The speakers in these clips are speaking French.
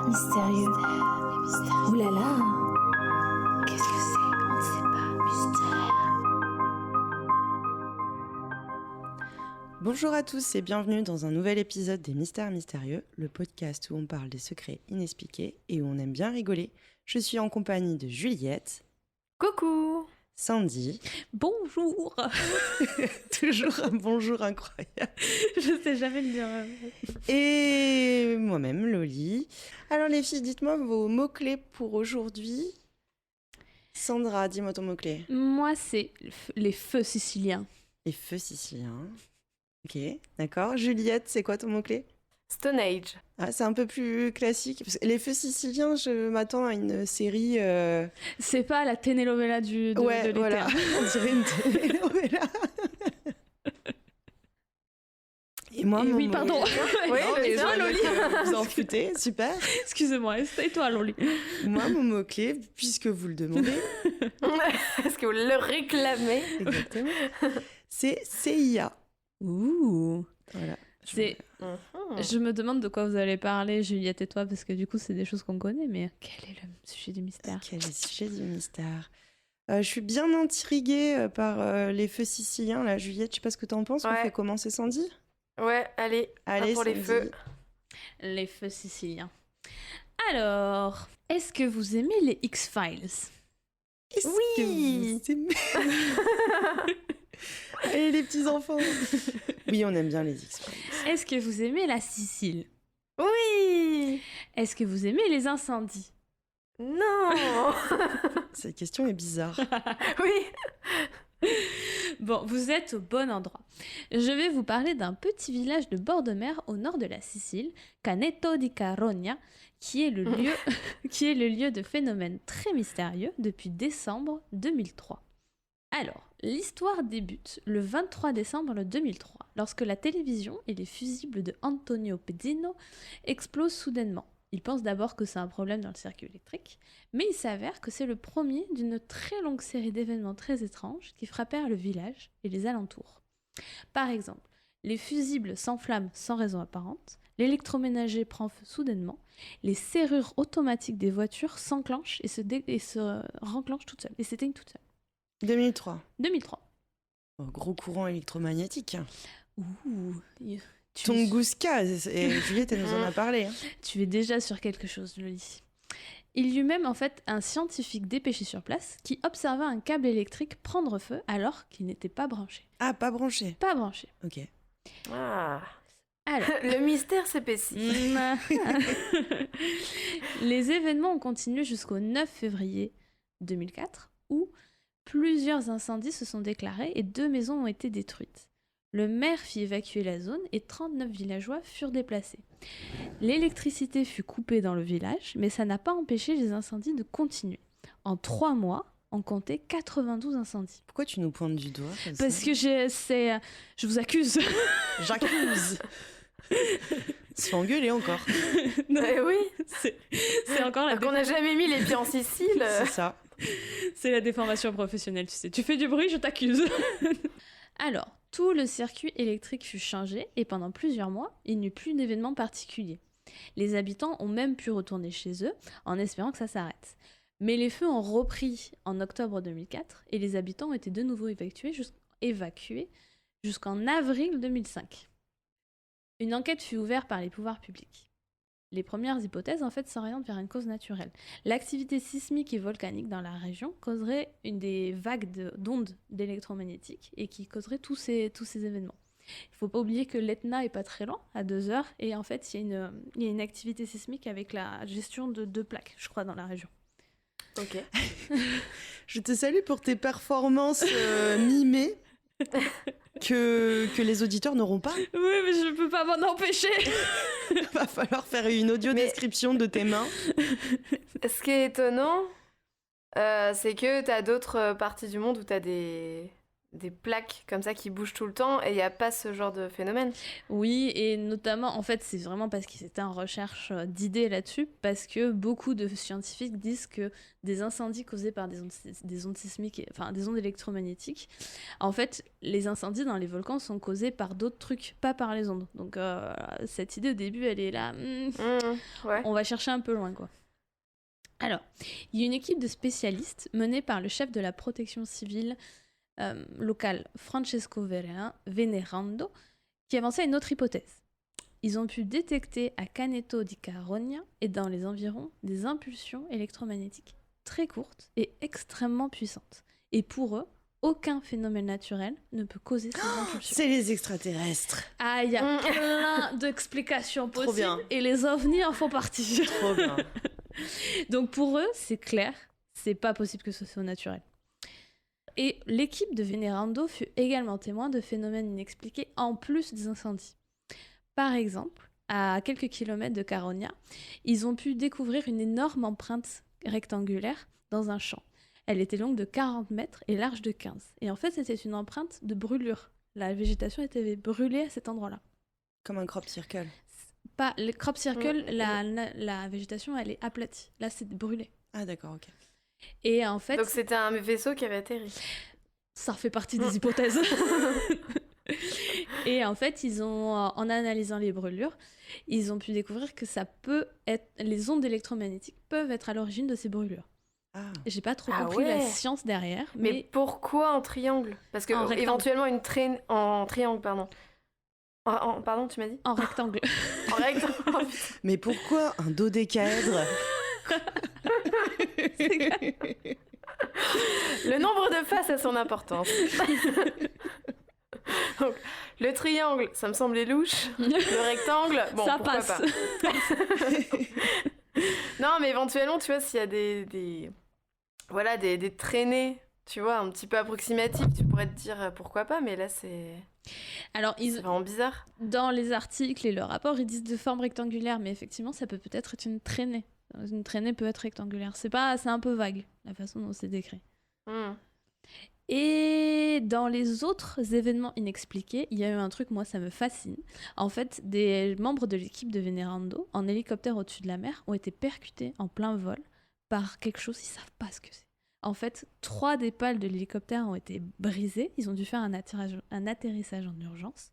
Mystérieux. Ouh là là. Qu'est-ce que c'est? On ne sait pas. Mystère. Bonjour à tous et bienvenue dans un nouvel épisode des Mystères Mystérieux, le podcast où on parle des secrets inexpliqués et où on aime bien rigoler. Je suis en compagnie de Juliette. Coucou. Sandy. Bonjour. Toujours un bonjour incroyable. Je sais jamais le dire. Et moi-même, Loli. Alors les filles, dites-moi vos mots-clés pour aujourd'hui. Sandra, dis-moi ton mot-clé. Moi, c'est les feux siciliens. Les feux siciliens. Ok, d'accord. Juliette, c'est quoi ton mot-clé? Stone Age. Ah, c'est un peu plus classique. Parce que les feux siciliens, je m'attends à une série... C'est pas la telenovela de l'été. Voilà. On dirait une telenovela. Et moi, mon mot- pardon. Oui, Non, mais c'est je bien, voyais Loli. que vous en foutez, super. Excusez-moi, c'est toi, Loli. Moi, mon mot-clé, puisque vous le demandez, Est-ce que vous le réclamez? exactement, c'est CIA. Ouh. Voilà. Je me demande de quoi vous allez parler, Juliette et toi, parce que du coup, c'est des choses qu'on connaît, mais quel est le sujet du mystère? Quel est le sujet du mystère? Je suis bien intriguée par les feux siciliens, là, Juliette. Je sais pas ce que t'en penses. On Ouais. fait commencer Sandy? Ouais, allez, Allez, pour les Sandy. feux. Les feux siciliens. Alors, est-ce que vous aimez les X-Files? Est-ce Oui. que vous aimez- Allez, les petits-enfants. Oui, on aime bien les X-Files. Est-ce que vous aimez la Sicile? Oui. Est-ce que vous aimez les incendies? Non. Cette question est bizarre. Oui. Bon, vous êtes au bon endroit. Je vais vous parler d'un petit village de bord de mer au nord de la Sicile, Caneto di Carogna, qui est le lieu de phénomènes très mystérieux depuis décembre 2003. Alors, l'histoire débute le 23 décembre 2003, lorsque la télévision et les fusibles de Antonio Pezzino explosent soudainement. Il pense d'abord que c'est un problème dans le circuit électrique, mais il s'avère que c'est le premier d'une très longue série d'événements très étranges qui frappèrent le village et les alentours. Par exemple, les fusibles s'enflamment sans raison apparente, l'électroménager prend feu soudainement, les serrures automatiques des voitures s'enclenchent et se renclenchent toutes seules, et s'éteignent toutes seules. 2003. 2003. Oh, gros courant électromagnétique. Ouh, tu, Tunguska, et Juliette, elle nous en a parlé. Hein. tu es déjà sur quelque chose, Loli. Il y eut même en fait un scientifique dépêché sur place qui observa un câble électrique prendre feu alors qu'il n'était pas branché. Ah, pas branché. Pas branché. Ok. Ah. Alors, Le mystère s'épaissit. les événements ont continué jusqu'au 9 février 2004 où plusieurs incendies se sont déclarés et 2 maisons ont été détruites. Le maire fit évacuer la zone et 39 villageois furent déplacés. L'électricité fut coupée dans le village, mais ça n'a pas empêché les incendies de continuer. En 3 mois, on comptait 92 incendies. Pourquoi tu nous pointes du doigt comme Parce ça? que je vous accuse. J'accuse. Se fait engueuler encore. Non, Eh oui. c'est encore la Donc on n'a jamais mis les pieds en Sicile. C'est ça. C'est la déformation professionnelle, tu sais. Tu fais du bruit, je t'accuse. Alors, tout le circuit électrique fut changé et pendant plusieurs mois, il n'y eut plus d'événements particuliers. Les habitants ont même pu retourner chez eux en espérant que ça s'arrête. Mais les feux ont repris en octobre 2004 et les habitants ont été de nouveau évacués jusqu'en avril 2005. Une enquête fut ouverte par les pouvoirs publics. Les premières hypothèses, en fait, s'orientent vers une cause naturelle. L'activité sismique et volcanique dans la région causerait une des vagues d'ondes d'électromagnétiques et qui causerait tous ces événements. Il ne faut pas oublier que l'Etna est pas très loin, à 2 heures, et en fait, il y a une activité sismique avec la gestion de 2 plaques, je crois, dans la région. Ok. Je te salue pour tes performances mimées que les auditeurs n'auront pas. Oui, mais je peux pas m'en empêcher. Va falloir faire une audio description de tes mains. Ce qui est étonnant, c'est que t'as d'autres parties du monde où t'as des des plaques comme ça qui bougent tout le temps et il n'y a pas ce genre de phénomène. Oui, et notamment, en fait, c'est vraiment parce qu'ils étaient en recherche d'idées là-dessus, parce que beaucoup de scientifiques disent que des incendies causés par des ondes sismiques, enfin des ondes électromagnétiques, en fait, les incendies dans les volcans sont causés par d'autres trucs, pas par les ondes. Donc cette idée au début, elle est là, Ouais. on va chercher un peu loin, quoi. Alors, il y a une équipe de spécialistes menée par le chef de la protection civile local Francesco Venerando, qui avançait une autre hypothèse. Ils ont pu détecter à Caneto di Carogna et dans les environs des impulsions électromagnétiques très courtes et extrêmement puissantes. Et pour eux, aucun phénomène naturel ne peut causer ces impulsions. C'est les extraterrestres. Ah, il y a plein d'explications Trop possibles bien. et les ovnis en font partie. Trop bien. Donc pour eux, c'est clair, c'est pas possible que ce soit naturel. Et l'équipe de Venerando fut également témoin de phénomènes inexpliqués en plus des incendies. Par exemple, à quelques kilomètres de Carogna, ils ont pu découvrir une énorme empreinte rectangulaire dans un champ. Elle était longue de 40 mètres et large de 15. Et en fait, c'était une empreinte de brûlure. La végétation était brûlée à cet endroit-là. Comme un crop circle. Pas le crop circle, la végétation, elle est aplatie. Là, c'est brûlé. Ah d'accord, ok. Et en fait, Donc c'était un vaisseau qui avait atterri. ça fait partie des hypothèses. Et en fait, en analysant les brûlures, ils ont pu découvrir que les ondes électromagnétiques peuvent être à l'origine de ces brûlures. Ah. J'ai pas trop Ah compris la ouais. science derrière, Mais mais pourquoi en triangle? Parce que En rectangle. éventuellement une traîne en triangle, pardon. Pardon, tu m'as dit? en rectangle. En rectangle. Oh, putain. Mais pourquoi un dodécaèdre? Le nombre de faces a son importance. Donc, le triangle, ça me semblait louche. Le rectangle, bon, ça pourquoi passe. pas. Non, mais éventuellement, tu vois, s'il y a des traînées, tu vois, un petit peu approximatives, tu pourrais te dire pourquoi pas, mais là, c'est Alors, c'est vraiment bizarre. dans les articles et le rapport, ils disent de forme rectangulaire, mais effectivement, ça peut peut-être être une traînée. Une traînée peut être rectangulaire. C'est un peu vague, la façon dont c'est décrit. Et dans les autres événements inexpliqués, il y a eu un truc, moi, ça me fascine. En fait, des membres de l'équipe de Venerando, en hélicoptère au-dessus de la mer, ont été percutés en plein vol par quelque chose, ils savent pas ce que c'est. En fait, 3 des pales de l'hélicoptère ont été brisées, ils ont dû faire un atterrissage en urgence,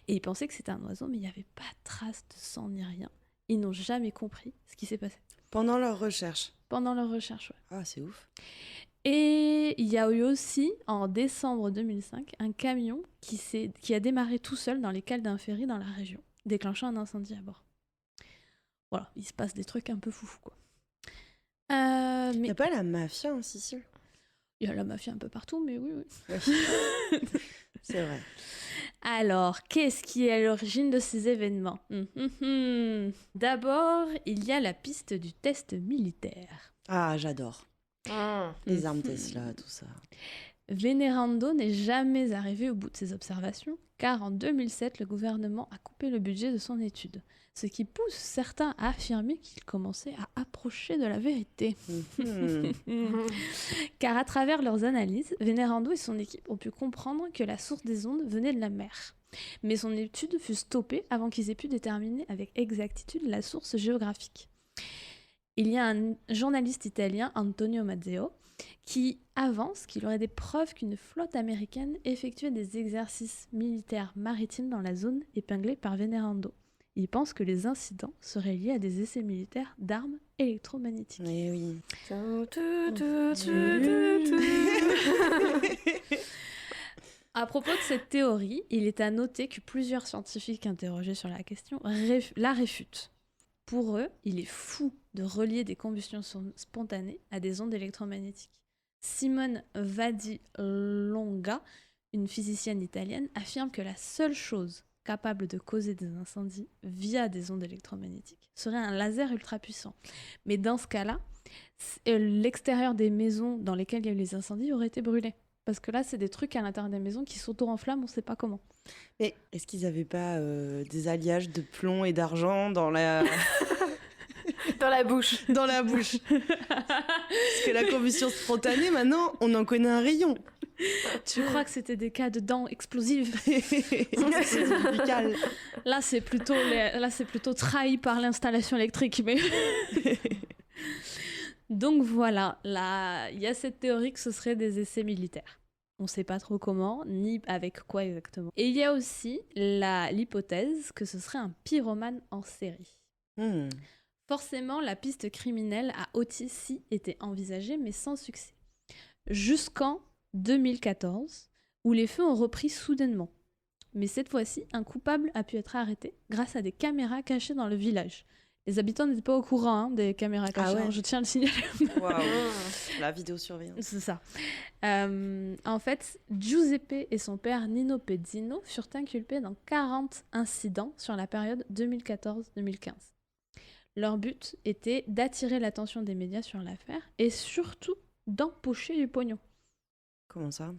et ils pensaient que c'était un oiseau, mais il n'y avait pas de trace de sang ni rien. Ils n'ont jamais compris ce qui s'est passé. Pendant leur recherche. Pendant leur recherche, ouais. Ah, c'est ouf. Et il y a eu aussi, en décembre 2005, un camion qui a démarré tout seul dans les cales d'un ferry dans la région, déclenchant un incendie à bord. Voilà, il se passe des trucs un peu foufous, quoi. Il n'y Mais a pas la mafia en Sicile? il y a la mafia un peu partout, mais oui. Oui. C'est vrai. Alors, qu'est-ce qui est à l'origine de ces événements? D'abord, il y a la piste du test militaire. Ah, j'adore. Les armes Tesla, tout ça. Venerando n'est jamais arrivé au bout de ses observations, car en 2007, le gouvernement a coupé le budget de son étude, ce qui pousse certains à affirmer qu'il commençait à approcher de la vérité. Car à travers leurs analyses, Venerando et son équipe ont pu comprendre que la source des ondes venait de la mer. Mais son étude fut stoppée avant qu'ils aient pu déterminer avec exactitude la source géographique. Il y a un journaliste italien, Antonio Mazzeo, qui avance qu'il aurait des preuves qu'une flotte américaine effectuait des exercices militaires maritimes dans la zone épinglée par Venerando. Il pense que les incidents seraient liés à des essais militaires d'armes électromagnétiques. Eh oui. À propos de cette théorie, il est à noter que plusieurs scientifiques interrogés sur la question la réfutent. Pour eux, il est fou de relier des combustions spontanées à des ondes électromagnétiques. Simone Vadilonga, une physicienne italienne, affirme que la seule chose capable de causer des incendies via des ondes électromagnétiques serait un laser ultra puissant. Mais dans ce cas-là, l'extérieur des maisons dans lesquelles il y a eu les incendies aurait été brûlé. Parce que là, c'est des trucs à l'intérieur des maisons qui s'auto-enflamment, on ne sait pas comment. Mais est-ce qu'ils n'avaient pas des alliages de plomb et d'argent dans la... Dans la bouche. dans la bouche? Parce que la combustion spontanée, maintenant, on en connaît un rayon. Tu crois que c'était des cas de dents explosives? Là, c'est plutôt trahi par l'installation électrique. Mais donc voilà, là, il y a cette théorie que ce serait des essais militaires. On ne sait pas trop comment, ni avec quoi exactement. Et il y a aussi l'hypothèse que ce serait un pyromane en série. Forcément, la piste criminelle a aussi été envisagée, mais sans succès. Jusqu'en 2014, où les feux ont repris soudainement. Mais cette fois-ci, un coupable a pu être arrêté grâce à des caméras cachées dans le village. Les habitants n'étaient pas au courant des caméras cachées, je tiens à le signaler. Waouh, la vidéosurveillance. C'est ça. En fait, Giuseppe et son père Nino Pezzino furent inculpés dans 40 incidents sur la période 2014-2015. Leur but était d'attirer l'attention des médias sur l'affaire et surtout d'empocher du pognon. Comment ça?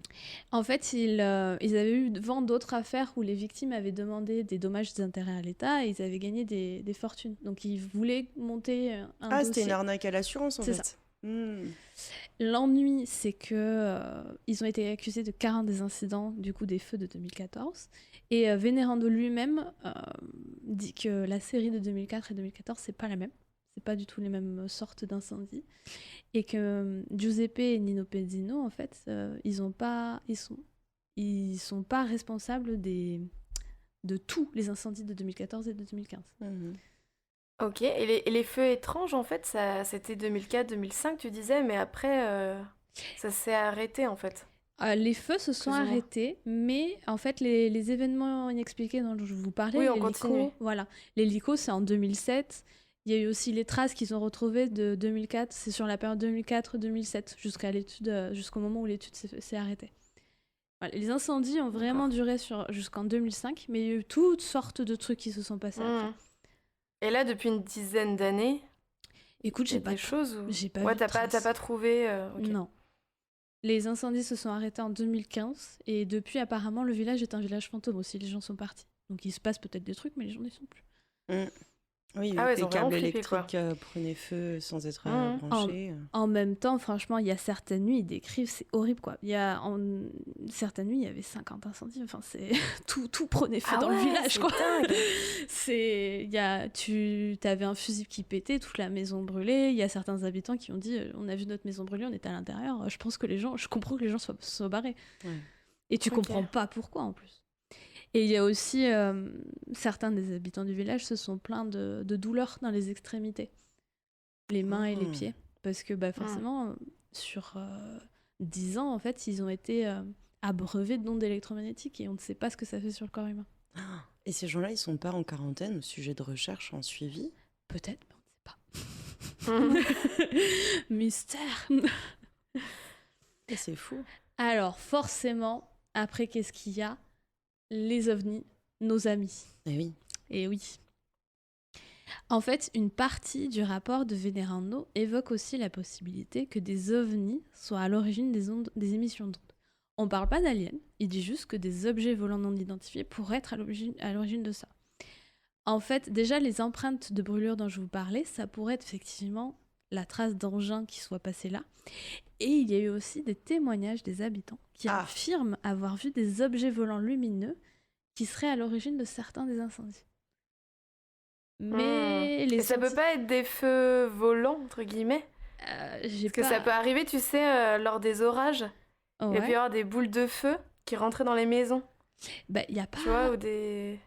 En fait, ils avaient eu vent d'autres affaires où les victimes avaient demandé des dommages et des intérêts à l'État et ils avaient gagné des fortunes. Donc, ils voulaient monter un dossier. C'était une arnaque à l'assurance, en fait. C'est ça. L'ennui, c'est que ils ont été accusés de 40 des incidents du coup des feux de 2014. Et Venerando lui-même dit que la série de 2004 et 2014, c'est pas la même. C'est pas du tout les mêmes sortes d'incendies. Et que Giuseppe et Nino Pezzino, en fait, ils sont pas responsables de tous les incendies de 2014 et de 2015. Ok, et les feux étranges, en fait, c'était 2004-2005, tu disais, mais après, ça s'est arrêté, en fait. Les feux se sont arrêtés, mais en fait, les événements inexpliqués dont je vous parlais, l'hélico, c'est en 2007. Il y a eu aussi les traces qu'ils ont retrouvées de 2004, c'est sur la période 2004-2007, jusqu'au moment où l'étude s'est arrêtée. Voilà, les incendies ont vraiment duré jusqu'en 2005, mais il y a eu toutes sortes de trucs qui se sont passés après. Et là, depuis une dizaine d'années, écoute, j'ai pas des choses où... J'ai pas ouais, vu t'as pas trouvé... okay. Non. Les incendies se sont arrêtés en 2015 et depuis, apparemment, le village est un village fantôme aussi. Les gens sont partis. Donc il se passe peut-être des trucs, mais les gens n'y sont plus. Oui, les câbles électriques prenaient feu sans être branchés. En même temps, franchement, il y a certaines nuits, ils décrivent, c'est horrible, quoi. Certaines nuits, il y avait 50 incendies. Enfin, tout prenait feu dans le village, quoi. T'avais un fusible qui pétait, toute la maison brûlée. Il y a certains habitants qui ont dit, on a vu notre maison brûler, on était à l'intérieur. Je comprends que les gens soient barrés. Ouais. Et tu comprends pas pourquoi, en plus. Et il y a aussi certains des habitants du village se sont plaints de douleurs dans les extrémités, les mains et les pieds, parce que forcément sur 10 ans en fait ils ont été abreuvés d'ondes électromagnétiques et on ne sait pas ce que ça fait sur le corps humain. Et ces gens-là ils sont pas en quarantaine au sujet de recherche en suivi? Peut-être, mais on ne sait pas. Mystère. Et c'est fou. Alors forcément après qu'est-ce qu'il y a? Les ovnis, nos amis. Et oui. En fait, une partie du rapport de Venerando évoque aussi la possibilité que des ovnis soient à l'origine des émissions d'ondes. On ne parle pas d'aliens, il dit juste que des objets volants non identifiés pourraient être à l'origine de ça. En fait, déjà, les empreintes de brûlure dont je vous parlais, ça pourrait être effectivement la trace d'engins qui soient passés là. Et il y a eu aussi des témoignages des habitants qui affirment avoir vu des objets volants lumineux qui seraient à l'origine de certains des incendies. Mais et ça peut pas être des feux volants, entre guillemets? Parce que ça peut arriver, tu sais, lors des orages. Il peut y avoir des boules de feu qui rentraient dans les maisons. Y a pas... Tu vois, ou des...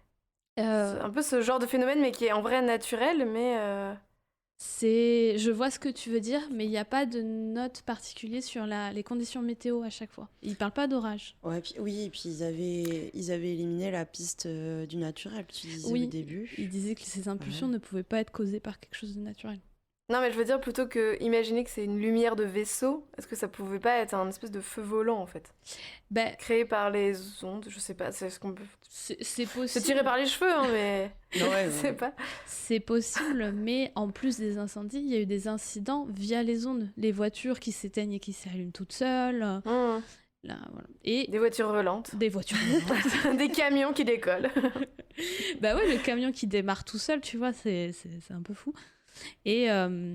un peu ce genre de phénomène, mais qui est en vrai naturel, mais... Je vois ce que tu veux dire, mais il n'y a pas de note particulière sur les conditions météo à chaque fois. Ils ne parlent pas d'orage. Ouais, et puis ils avaient éliminé la piste du naturel, tu disais au début. Ils disaient que ces impulsions ne pouvaient pas être causées par quelque chose de naturel. Non, mais je veux dire, plutôt que imaginer que c'est une lumière de vaisseau, est-ce que ça pouvait pas être un espèce de feu volant, en fait? Créé par les ondes, je sais pas, c'est ce qu'on peut... C'est possible. C'est tiré par les cheveux, hein, mais... je sais pas. C'est possible, mais en plus des incendies, il y a eu des incidents via les ondes. Les voitures qui s'éteignent et qui s'allument toutes seules. Là, voilà. Et des voitures volantes. Des voitures volantes. Des camions qui décollent. Le camion qui démarre tout seul, tu vois, c'est un peu fou. Et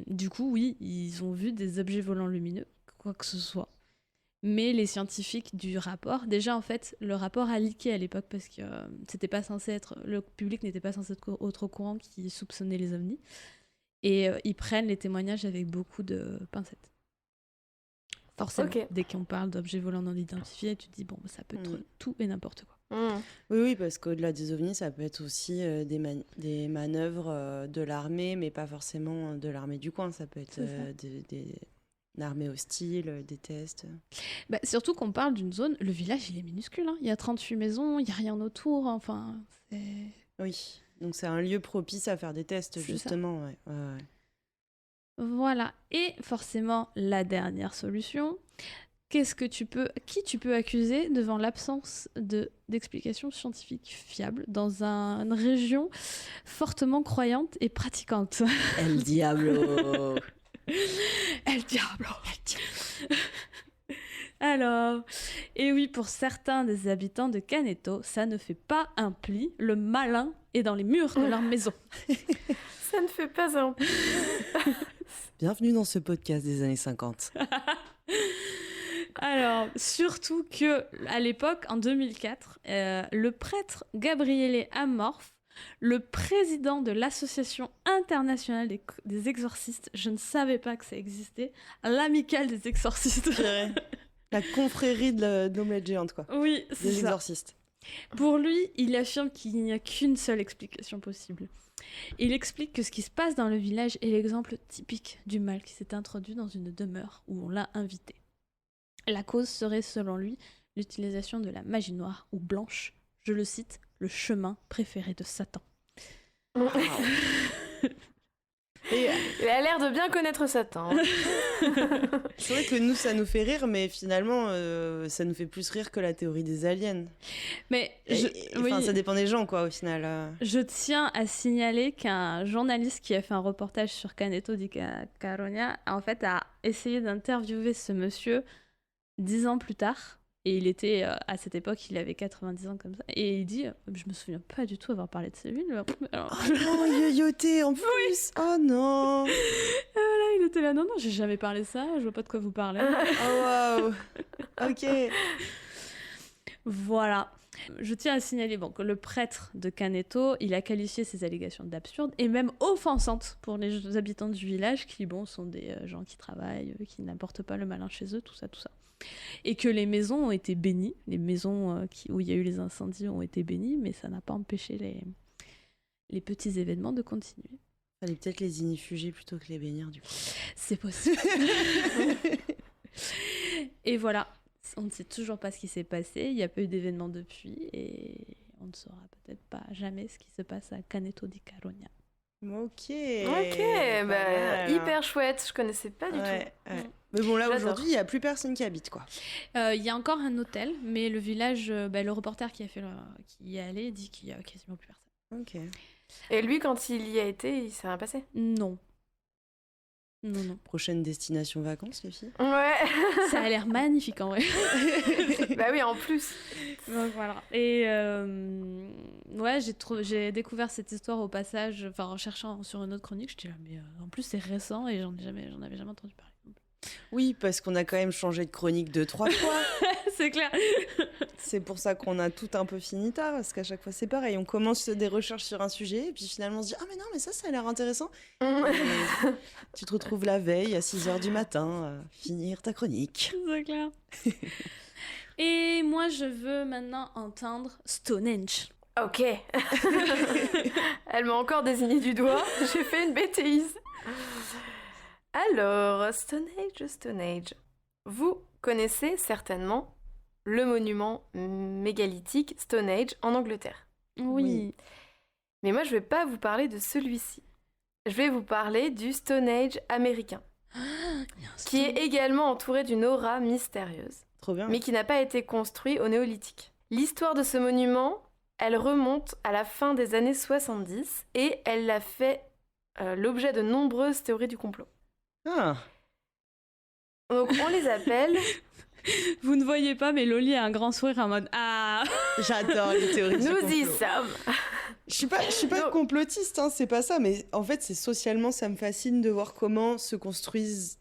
du coup, oui, ils ont vu des objets volants lumineux, quoi que ce soit. Mais les scientifiques du rapport, déjà en fait, le rapport a leaké à l'époque parce que c'était pas censé être, le public n'était pas censé être au courant qui soupçonnait les ovnis. Et ils prennent les témoignages avec beaucoup de pincettes. Forcément, dès qu'on parle d'objets volants non identifiés, tu te dis, bon, ça peut être tout et n'importe quoi. Oui, parce qu'au-delà des ovnis, ça peut être aussi des manœuvres de l'armée, mais pas forcément de l'armée du coin. Ça peut être une armée hostile, des tests. Bah, surtout qu'on parle d'une zone, le village, il est minuscule. Hein. Il y a 38 maisons, il n'y a rien autour. Enfin, c'est... Oui, donc c'est un lieu propice à faire des tests, justement. Ouais. Voilà. Et forcément, la dernière solution... Qui tu peux accuser devant l'absence d'explications scientifiques fiables dans une région fortement croyante et pratiquante? El Diablo. El Diablo. Alors, et oui, pour certains des habitants de Canneto, ça ne fait pas un pli, le malin est dans les murs de leur maison. Ça ne fait pas un pli. Bienvenue dans ce podcast des années 50. Alors, surtout que à l'époque, en 2004, le prêtre Gabriele Amorf, le président de l'Association internationale des exorcistes, je ne savais pas que ça existait, l'amicale des exorcistes. La confrérie de l'omelette géante, quoi. Oui, c'est des ça. exorcistes. Pour lui, il affirme qu'il n'y a qu'une seule explication possible. Il explique que ce qui se passe dans le village est l'exemple typique du mal qui s'est introduit dans une demeure où on l'a invité. La cause serait, selon lui, l'utilisation de la magie noire ou blanche, je le cite, le chemin préféré de Satan. Wow. Et il a l'air de bien connaître Satan. C'est vrai que nous, ça nous fait rire, mais finalement, ça nous fait plus rire que la théorie des aliens. Mais ça dépend des gens, quoi, au final. Je tiens à signaler qu'un journaliste qui a fait un reportage sur Canneto di Caronia, en fait, a essayé d'interviewer ce monsieur 10 ans plus tard, et il était, à cette époque, il avait 90 ans comme ça, et il dit, je me souviens pas du tout avoir parlé de celui. Alors... Oh non, yoyoté en plus. Oui. Oh non. Là, il était là, non, j'ai jamais parlé de ça, je vois pas de quoi vous parlez. Oh waouh. Ok. Voilà. Je tiens à signaler que le prêtre de Canneto, il a qualifié ces allégations d'absurdes et même offensantes pour les habitants du village qui, sont des gens qui travaillent, qui n'apportent pas le malin chez eux, tout ça. Et que les maisons ont été bénies, les maisons où il y a eu les incendies ont été bénies, mais ça n'a pas empêché les petits événements de continuer. Fallait peut-être les ignifuger plutôt que les bénir, du coup. C'est possible. Et voilà. On ne sait toujours pas ce qui s'est passé, il n'y a pas eu d'événement depuis, et on ne saura peut-être pas jamais ce qui se passe à Canneto di Caronia. Ok, hyper chouette, je connaissais pas du tout. Ouais. Mais bon, là, aujourd'hui, il n'y a plus personne qui habite, quoi. Il y a encore un hôtel, mais le village, le reporter qui y est allé dit qu'il n'y a quasiment plus personne. Ok. Et lui, quand il y a été, il s'est rien passé? Non. Prochaine destination vacances, les filles? Ouais. Ça a l'air magnifique, en vrai. Bah oui, en plus. Donc voilà. Et j'ai découvert cette histoire au passage, en cherchant sur une autre chronique. J'étais là, mais en plus c'est récent et j'en avais jamais entendu parler. Oui, parce qu'on a quand même changé de chronique 2-3 fois. C'est clair. C'est pour ça qu'on a tout un peu fini tard, parce qu'à chaque fois c'est pareil. On commence des recherches sur un sujet, et puis finalement on se dit « Ah mais non, mais ça a l'air intéressant !» Tu te retrouves la veille à 6h du matin à finir ta chronique. C'est clair. Et moi je veux maintenant entendre Stonehenge. Ok. Elle m'a encore désigné du doigt. J'ai fait une bêtise. Alors, Stonehenge. Vous connaissez certainement le monument mégalithique Stonehenge en Angleterre. Oui. Mais moi, je ne vais pas vous parler de celui-ci. Je vais vous parler du Stonehenge américain, qui est également entouré d'une aura mystérieuse, Trop bien. mais qui n'a pas été construit au néolithique. L'histoire de ce monument, elle remonte à la fin des années 70 et elle a fait l'objet de nombreuses théories du complot. Ah. Donc on les appelle... Vous ne voyez pas, mais Loli a un grand sourire en mode « Ah !» J'adore les théories du complot. Nous y sommes. Je suis pas complotiste, hein, c'est pas ça, mais en fait, c'est socialement, ça me fascine de voir comment se construisent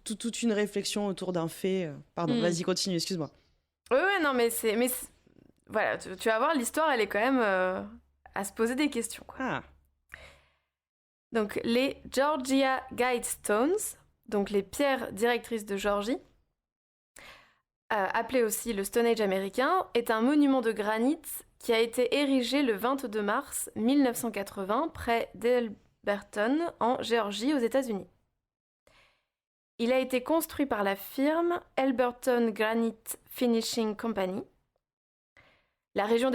toute une réflexion autour d'un fait. Pardon, vas-y, continue, excuse-moi. Oui, non, voilà, tu vas voir, l'histoire, elle est quand même à se poser des questions, quoi. Ah, Donc, les Georgia Guidestones, donc les pierres directrices de Géorgie, appelé aussi le Stone Age américain, est un monument de granit qui a été érigé le 22 mars 1980 près d'Elberton, en Géorgie, aux États-Unis. Il a été construit par la firme Elberton Granite Finishing Company. La région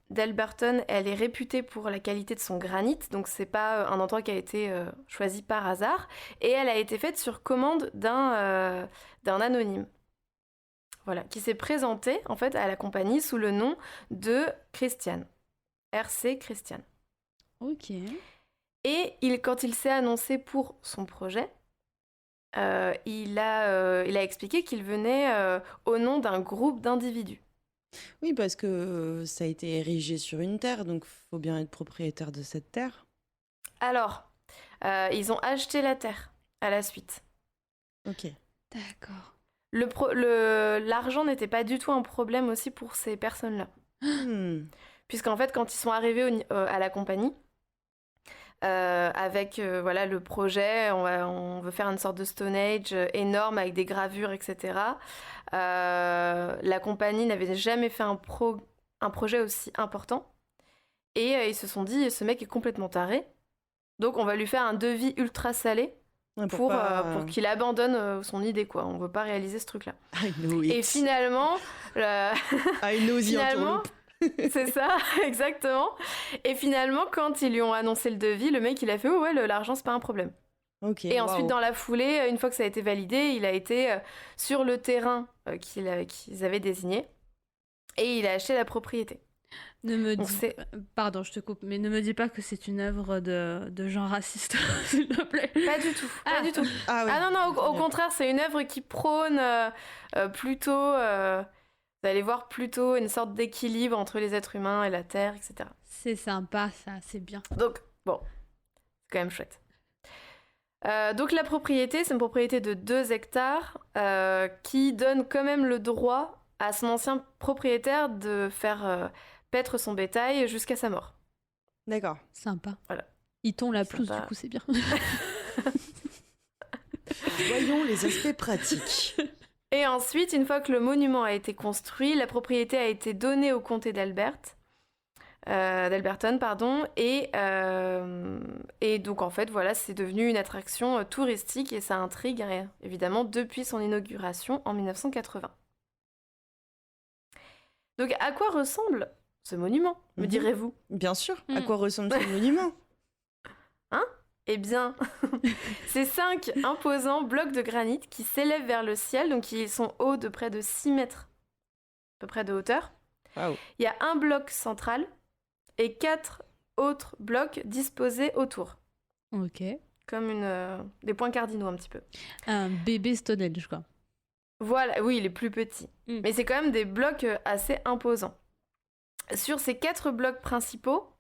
d'Elberton, elle est réputée pour la qualité de son granit, donc c'est pas un endroit qui a été choisi par hasard, et elle a été faite sur commande d'un anonyme. Voilà, qui s'est présenté en fait à la compagnie sous le nom de Christian, RC Christian. Ok. Et quand il s'est annoncé pour son projet, il a expliqué qu'il venait au nom d'un groupe d'individus. oui, parce que ça a été érigé sur une terre, donc faut bien être propriétaire de cette terre. Alors, ils ont acheté la terre à la suite. Ok. D'accord. L'argent n'était pas du tout un problème aussi pour ces personnes-là. Puisqu'en fait, quand ils sont arrivés à la compagnie, avec voilà, le projet, on veut faire une sorte de Stone Age énorme avec des gravures, etc. La compagnie n'avait jamais fait un projet aussi important. Et ils se sont dit, ce mec est complètement taré. Donc on va lui faire un devis ultra salé pour qu'il abandonne son idée, quoi. On veut pas réaliser ce truc-là. I know it. Et finalement... I know the entourloupe. C'est ça, exactement. Et finalement, quand ils lui ont annoncé le devis, le mec, il a fait « Oh ouais, l'argent, c'est pas un problème ». Ok. Et ensuite, wow. dans la foulée, une fois que ça a été validé, il a été sur le terrain qu'ils avaient désigné et il a acheté la propriété. Ne me Donc, dis... Pardon, je te coupe, mais ne me dis pas que c'est une œuvre de gens racistes, s'il te plaît. Pas du tout, pas du tout. Ah, oui. Ah non, au contraire, c'est une œuvre qui prône plutôt... vous allez voir plutôt une sorte d'équilibre entre les êtres humains et la terre, etc. C'est sympa, ça, c'est bien. Donc, bon, c'est quand même chouette. Donc la propriété, c'est une propriété de 2 hectares qui donne quand même le droit à son ancien propriétaire de faire paître son bétail jusqu'à sa mort. D'accord. Sympa. Voilà. Ils tondent la pelouse, Sympa. du coup, c'est bien. Voyons les aspects pratiques. Et ensuite, une fois que le monument a été construit, la propriété a été donnée au comté d'Elberton, et donc en fait, voilà, c'est devenu une attraction touristique et ça intrigue évidemment depuis son inauguration en 1980. Donc à quoi ressemble ce monument, me direz-vous ? Bien sûr. À quoi ressemble ce monument ? Eh bien, c'est 5 imposants blocs de granit qui s'élèvent vers le ciel, donc ils sont hauts de près de 6 mètres à peu près de hauteur. Wow. Il y a un bloc central et 4 autres blocs disposés autour, Ok. comme des points cardinaux un petit peu. Un bébé Stone Age, quoi. Voilà, oui, il est plus petit. Mais c'est quand même des blocs assez imposants. Sur ces 4 blocs principaux,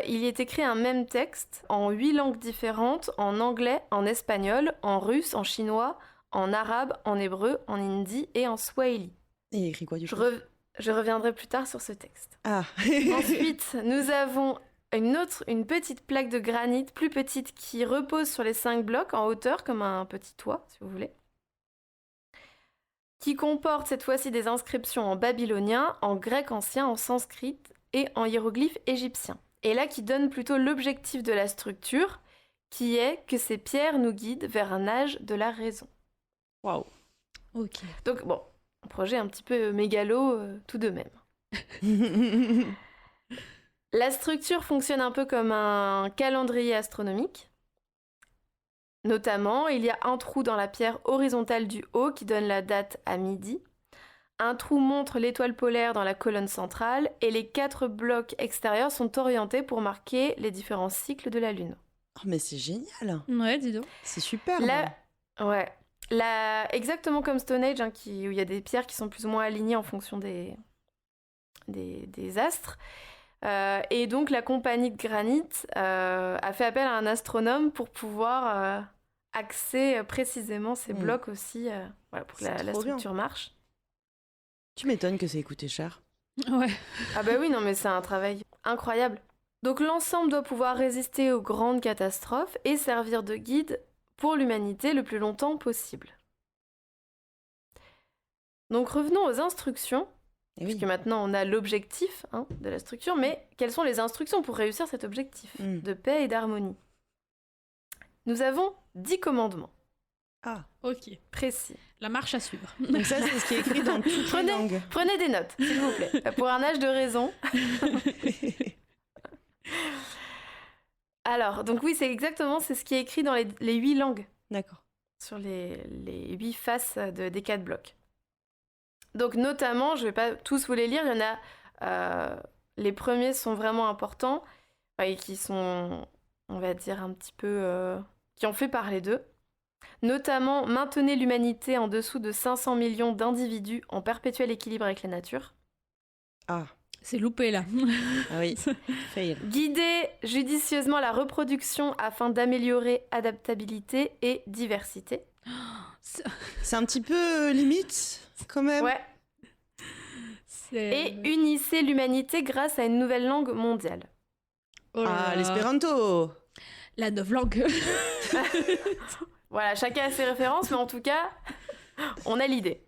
il est écrit un même texte en 8 langues différentes, en anglais, en espagnol, en russe, en chinois, en arabe, en hébreu, en hindi et en swahili. Et il écrit quoi du coup ? Je reviendrai plus tard sur ce texte. Ah. Ensuite, nous avons une petite plaque de granit plus petite qui repose sur les 5 blocs en hauteur, comme un petit toit, si vous voulez, qui comporte cette fois-ci des inscriptions en babylonien, en grec ancien, en sanskrit et en hiéroglyphes égyptiens. Et là, qui donne plutôt l'objectif de la structure, qui est que ces pierres nous guident vers un âge de la raison. Waouh. Ok. Donc bon, un projet un petit peu mégalo tout de même. La structure fonctionne un peu comme un calendrier astronomique. Notamment, il y a un trou dans la pierre horizontale du haut qui donne la date à midi. Un trou montre l'étoile polaire dans la colonne centrale et les 4 blocs extérieurs sont orientés pour marquer les différents cycles de la Lune. Oh, mais c'est génial. Ouais, dis donc. C'est super. Exactement comme Stone Age, où il y a des pierres qui sont plus ou moins alignées en fonction des astres. Et donc la compagnie de granit a fait appel à un astronome pour pouvoir axer précisément ces blocs aussi, voilà, pour que C'est la trop bien. structure marche. Tu m'étonnes que ça ait coûté cher. Ouais. Ah bah oui, non mais c'est un travail incroyable. Donc l'ensemble doit pouvoir résister aux grandes catastrophes et servir de guide pour l'humanité le plus longtemps possible. Donc revenons aux instructions, Eh oui. puisque maintenant on a l'objectif de la structure, mais quelles sont les instructions pour réussir cet objectif de paix et d'harmonie? Nous avons 10 commandements Ah, Ok. précis. La marche à suivre. donc ça, c'est ce qui est écrit dans toutes les langues. Prenez des notes, s'il vous plaît, pour un âge de raison. Alors, donc oui, c'est ce qui est écrit dans les 8 langues, D'accord. sur les 8 faces des 4 blocs. Donc notamment, je ne vais pas tous vous les lire, il y en a... les premiers sont vraiment importants, et qui sont, on va dire, un petit peu... qui ont fait parler d'eux. Notamment, maintenez l'humanité en dessous de 500 millions d'individus en perpétuel équilibre avec la nature. Ah, C'est loupé là. ah oui, fail. Guider judicieusement la reproduction afin d'améliorer adaptabilité et diversité. C'est un petit peu limite, quand même. Ouais. Et unissez l'humanité grâce à une nouvelle langue mondiale. Oh là Ah, là. l'espéranto. La novlangue. Voilà, chacun a ses références, mais en tout cas, on a l'idée.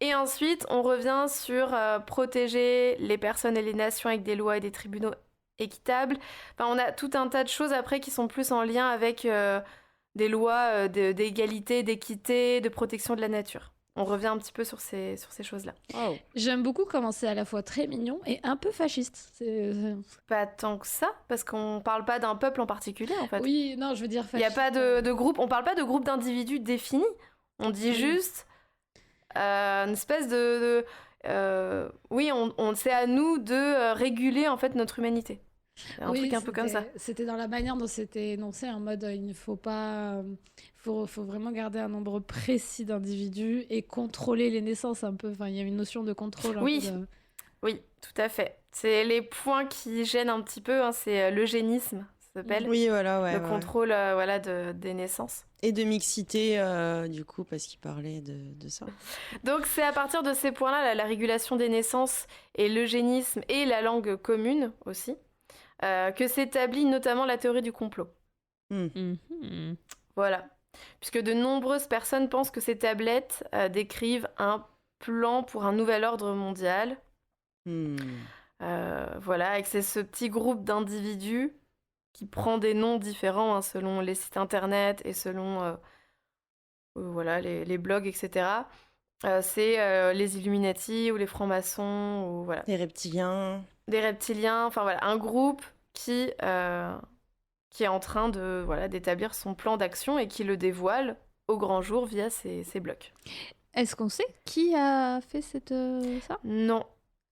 Et ensuite, on revient sur protéger les personnes et les nations avec des lois et des tribunaux équitables. Enfin, on a tout un tas de choses après qui sont plus en lien avec des lois d'égalité, d'équité, de protection de la nature. On revient un petit peu sur ces choses-là. Wow. J'aime beaucoup comment c'est à la fois très mignon et un peu fasciste. Pas tant que ça, parce qu'on parle pas d'un peuple en particulier, en fait. Oui, non, je veux dire Il n'y a fasciste. pas de groupe, on parle pas de groupe d'individus définis. On dit juste une espèce oui, c'est à nous de réguler en fait notre humanité. Un Oui, truc un peu comme ça. C'était dans la manière dont c'était énoncé, en mode il ne faut pas. Faut vraiment garder un nombre précis d'individus et contrôler les naissances un peu. Enfin, il y a une notion de contrôle. Oui. Oui, tout à fait. C'est les points qui gênent un petit peu, c'est l'eugénisme, ça s'appelle. Oui, voilà, ouais. Le ouais. contrôle des naissances. Et de mixité, du coup, parce qu'il parlait de ça. Donc c'est à partir de ces points-là, la régulation des naissances et l'eugénisme et la langue commune aussi, que s'établit notamment la théorie du complot. Mhm. Voilà. Puisque de nombreuses personnes pensent que ces tablettes décrivent un plan pour un nouvel ordre mondial. Voilà, et que c'est ce petit groupe d'individus qui prend des noms différents selon les sites internet et selon voilà, les blogs, etc. C'est les Illuminati ou les francs-maçons, ou voilà. Les reptiliens. Des reptiliens, enfin voilà, un groupe qui est en train de d'établir son plan d'action et qui le dévoile au grand jour via ces blocs. Est-ce qu'on sait qui a fait ça? Non.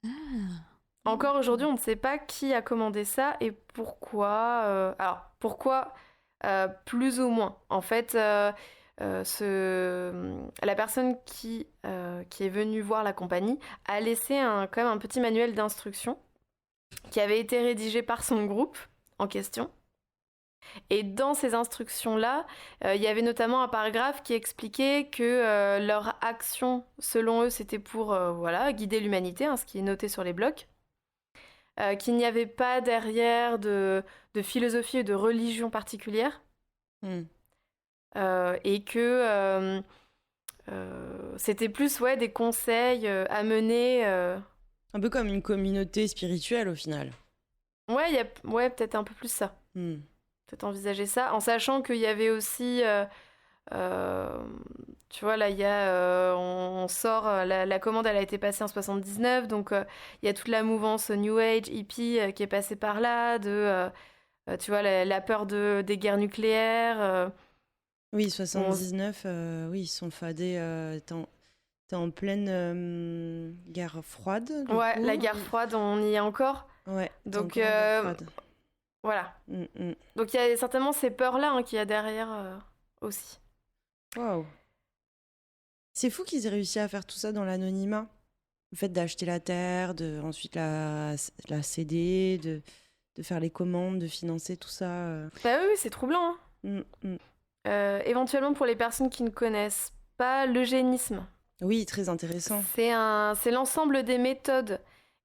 Ah. Encore aujourd'hui, on ne sait pas qui a commandé ça et pourquoi. Alors, pourquoi plus ou moins. En fait, la personne qui est venue voir la compagnie a laissé quand même un petit manuel d'instruction qui avait été rédigé par son groupe en question. Et dans ces instructions-là, il y avait notamment un paragraphe qui expliquait que leur action, selon eux, c'était pour guider l'humanité, ce qui est noté sur les blocs. Qu'il n'y avait pas derrière de philosophie et de religion particulière. Et que c'était plus des conseils à mener. Un peu comme une communauté spirituelle au final. Ouais, peut-être un peu plus ça. Peut-être envisager ça, en sachant qu'il y avait aussi... tu vois, là, il y a... on sort... la commande, elle a été passée en 79, donc il y a toute la mouvance New Age, hippie, qui est passée par là, tu vois, la peur des guerres nucléaires. Oui, 79, oui, ils sont fadés... T'es en pleine guerre froide. Ouais, coup. la guerre froide, on y est encore. Ouais. Donc, t'es encore en guerre froide. voilà. Donc il y a certainement ces peurs-là qu'il y a derrière aussi. Waouh. C'est fou qu'ils aient réussi à faire tout ça dans l'anonymat. Le fait d'acheter la terre, de ensuite la céder, de faire les commandes, de financer tout ça. Bah oui, c'est troublant. Éventuellement, pour les personnes qui ne connaissent pas l'eugénisme, Oui, très intéressant. c'est l'ensemble des méthodes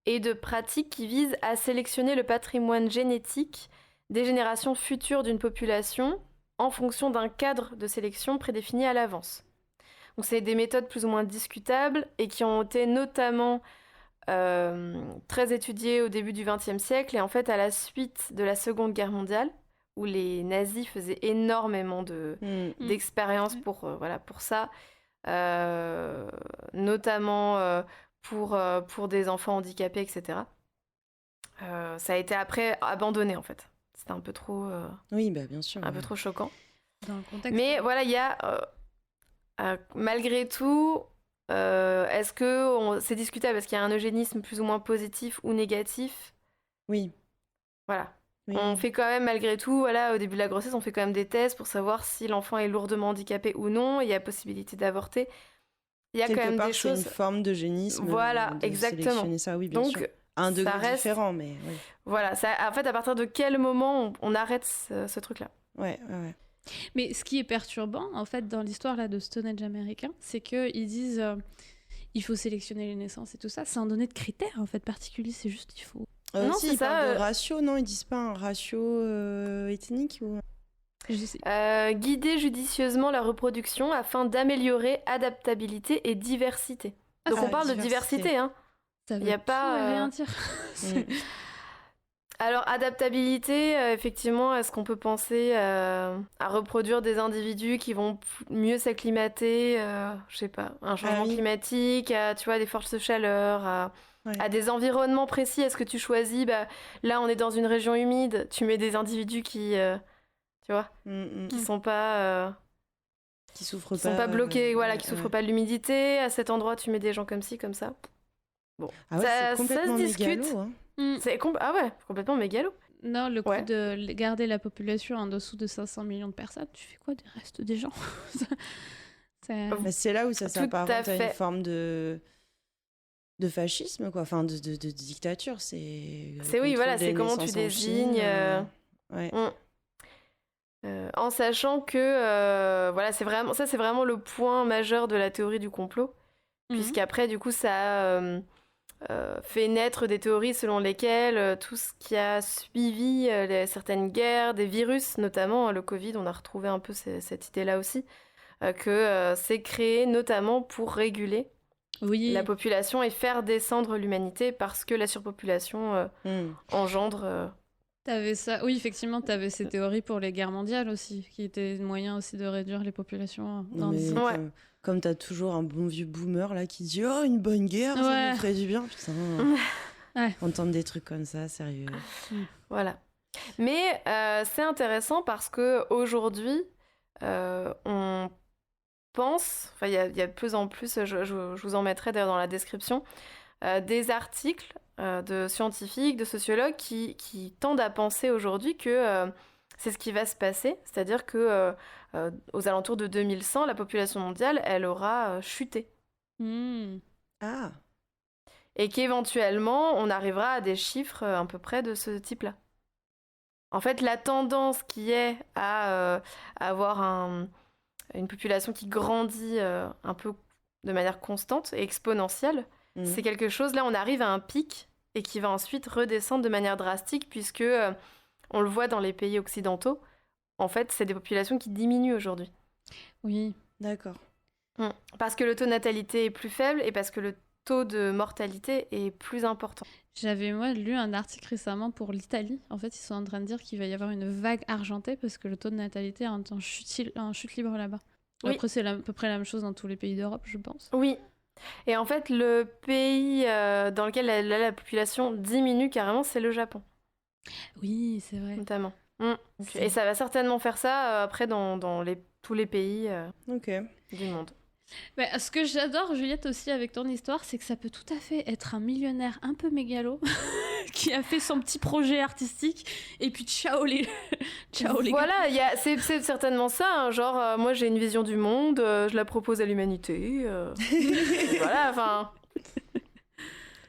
et de pratiques qui visent à sélectionner le patrimoine génétique des générations futures d'une population en fonction d'un cadre de sélection prédéfini à l'avance. Donc c'est des méthodes plus ou moins discutables et qui ont été notamment très étudiées au début du XXe siècle et en fait à la suite de la Seconde Guerre mondiale où les nazis faisaient énormément d'expériences pour ça, notamment pour des enfants handicapés, etc. Ça a été après abandonné en fait. C'était un peu trop, Oui, bah, bien sûr. un peu trop choquant. Dans le contexte. Mais voilà, il y a malgré tout, est-ce que c'est discutable? Est-ce qu'il y a un eugénisme plus ou moins positif ou négatif? Oui. Voilà. Oui. On fait quand même, malgré tout, voilà, au début de la grossesse, on fait quand même des tests pour savoir si l'enfant est lourdement handicapé ou non. Il y a possibilité d'avorter. Il y a Quelque quand même part, des c'est choses. une forme d'eugénisme. Voilà, de exactement. sélectionner ça, oui, bien sûr. Donc, Un degré ça reste- différent, mais oui. voilà, en fait, à partir de quel moment on arrête ce truc-là? Ouais. Mais ce qui est perturbant, en fait, dans l'histoire là de Stonehenge américain, c'est qu'ils disent il faut sélectionner les naissances et tout ça, sans donner de critères en fait particuliers, c'est juste il faut. Non, si, c'est ils ça, parlent de ratio, non, ils disent pas un ratio ethnique ou... Je sais. Guider judicieusement la reproduction afin d'améliorer adaptabilité et diversité. Donc Ah, on parle de diversité. diversité, hein. Ça Il veut y a pas, tout et rien dire. Alors, adaptabilité, effectivement, est-ce qu'on peut penser à reproduire des individus qui vont mieux s'acclimater, je sais pas, à un changement oui. climatique, à, tu vois, des forces de chaleur, Ouais. à des environnements précis? Est-ce que tu choisis, là, on est dans une région humide, tu mets des individus qui, tu vois, qui sont pas, Qui souffrent qui sont pas bloqués, voilà, ouais, qui souffrent ouais. pas de l'humidité. À cet endroit, tu mets des gens comme ci, comme ça. Bon, Ah ouais, ça c'est complètement se discute. mégalo, hein. Ah ouais, complètement mégalo. Non, le coup Ouais. de garder la population en dessous de 500 millions de personnes, tu fais quoi des restes des gens? C'est- Bah, c'est là où ça Tout à s'apparente à une fait. forme de fascisme, quoi. Enfin, de dictature. C'est Oui, voilà, contrôle c'est des comment tu naissances en désignes. Chine, ouais. En sachant que, voilà, c'est vraiment le point majeur de la théorie du complot. Mhm. Puisqu'après, du coup, ça fait naître des théories selon lesquelles tout ce qui a suivi certaines guerres, des virus, notamment le Covid, on a retrouvé un peu cette idée-là aussi, que c'est créé notamment pour réguler Oui. la population et faire descendre l'humanité parce que la surpopulation engendre... T'avais ça. Oui, effectivement, t'avais ces théories pour les guerres mondiales aussi, qui étaient moyen aussi de réduire les populations dans Mais des... Ouais. comme t'as toujours un bon vieux boomer là qui dit oh une bonne guerre ça Ouais. nous ferait du bien, putain. Ouais. Entendre des trucs comme ça, sérieux. Voilà. Mais c'est intéressant parce que aujourd'hui, on pense, enfin il y a de plus en plus, je vous en mettrai d'ailleurs dans la description, des articles de scientifiques, de sociologues qui tendent à penser aujourd'hui que c'est ce qui va se passer, c'est-à-dire que aux alentours de 2100, la population mondiale, elle aura chuté. Hmm. Ah, Et qu'éventuellement, on arrivera à des chiffres à peu près de ce type-là. En fait, la tendance qui est à avoir une population qui grandit un peu de manière constante et exponentielle, c'est quelque chose, là, on arrive à un pic et qui va ensuite redescendre de manière drastique puisque, on le voit dans les pays occidentaux, en fait, c'est des populations qui diminuent aujourd'hui. Oui. d'accord. Parce que le taux de natalité est plus faible et parce que le taux de mortalité est plus important. J'avais, moi, lu un article récemment pour l'Italie. En fait, ils sont en train de dire qu'il va y avoir une vague argentée parce que le taux de natalité est en chute libre là-bas. Oui. Après, c'est à peu près la même chose dans tous les pays d'Europe, je pense. Oui. Et en fait, le pays dans lequel la population diminue carrément, c'est le Japon, Oui, c'est vrai. notamment. C'est- Et ça va certainement faire ça après dans tous les pays Ok. du monde. Bah, ce que j'adore, Juliette, aussi avec ton histoire, c'est que ça peut tout à fait être un millionnaire un peu mégalo qui a fait son petit projet artistique et puis ciao les ciao les gars. Voilà, c'est certainement ça. Hein, genre, moi j'ai une vision du monde, je la propose à l'humanité. Voilà, enfin.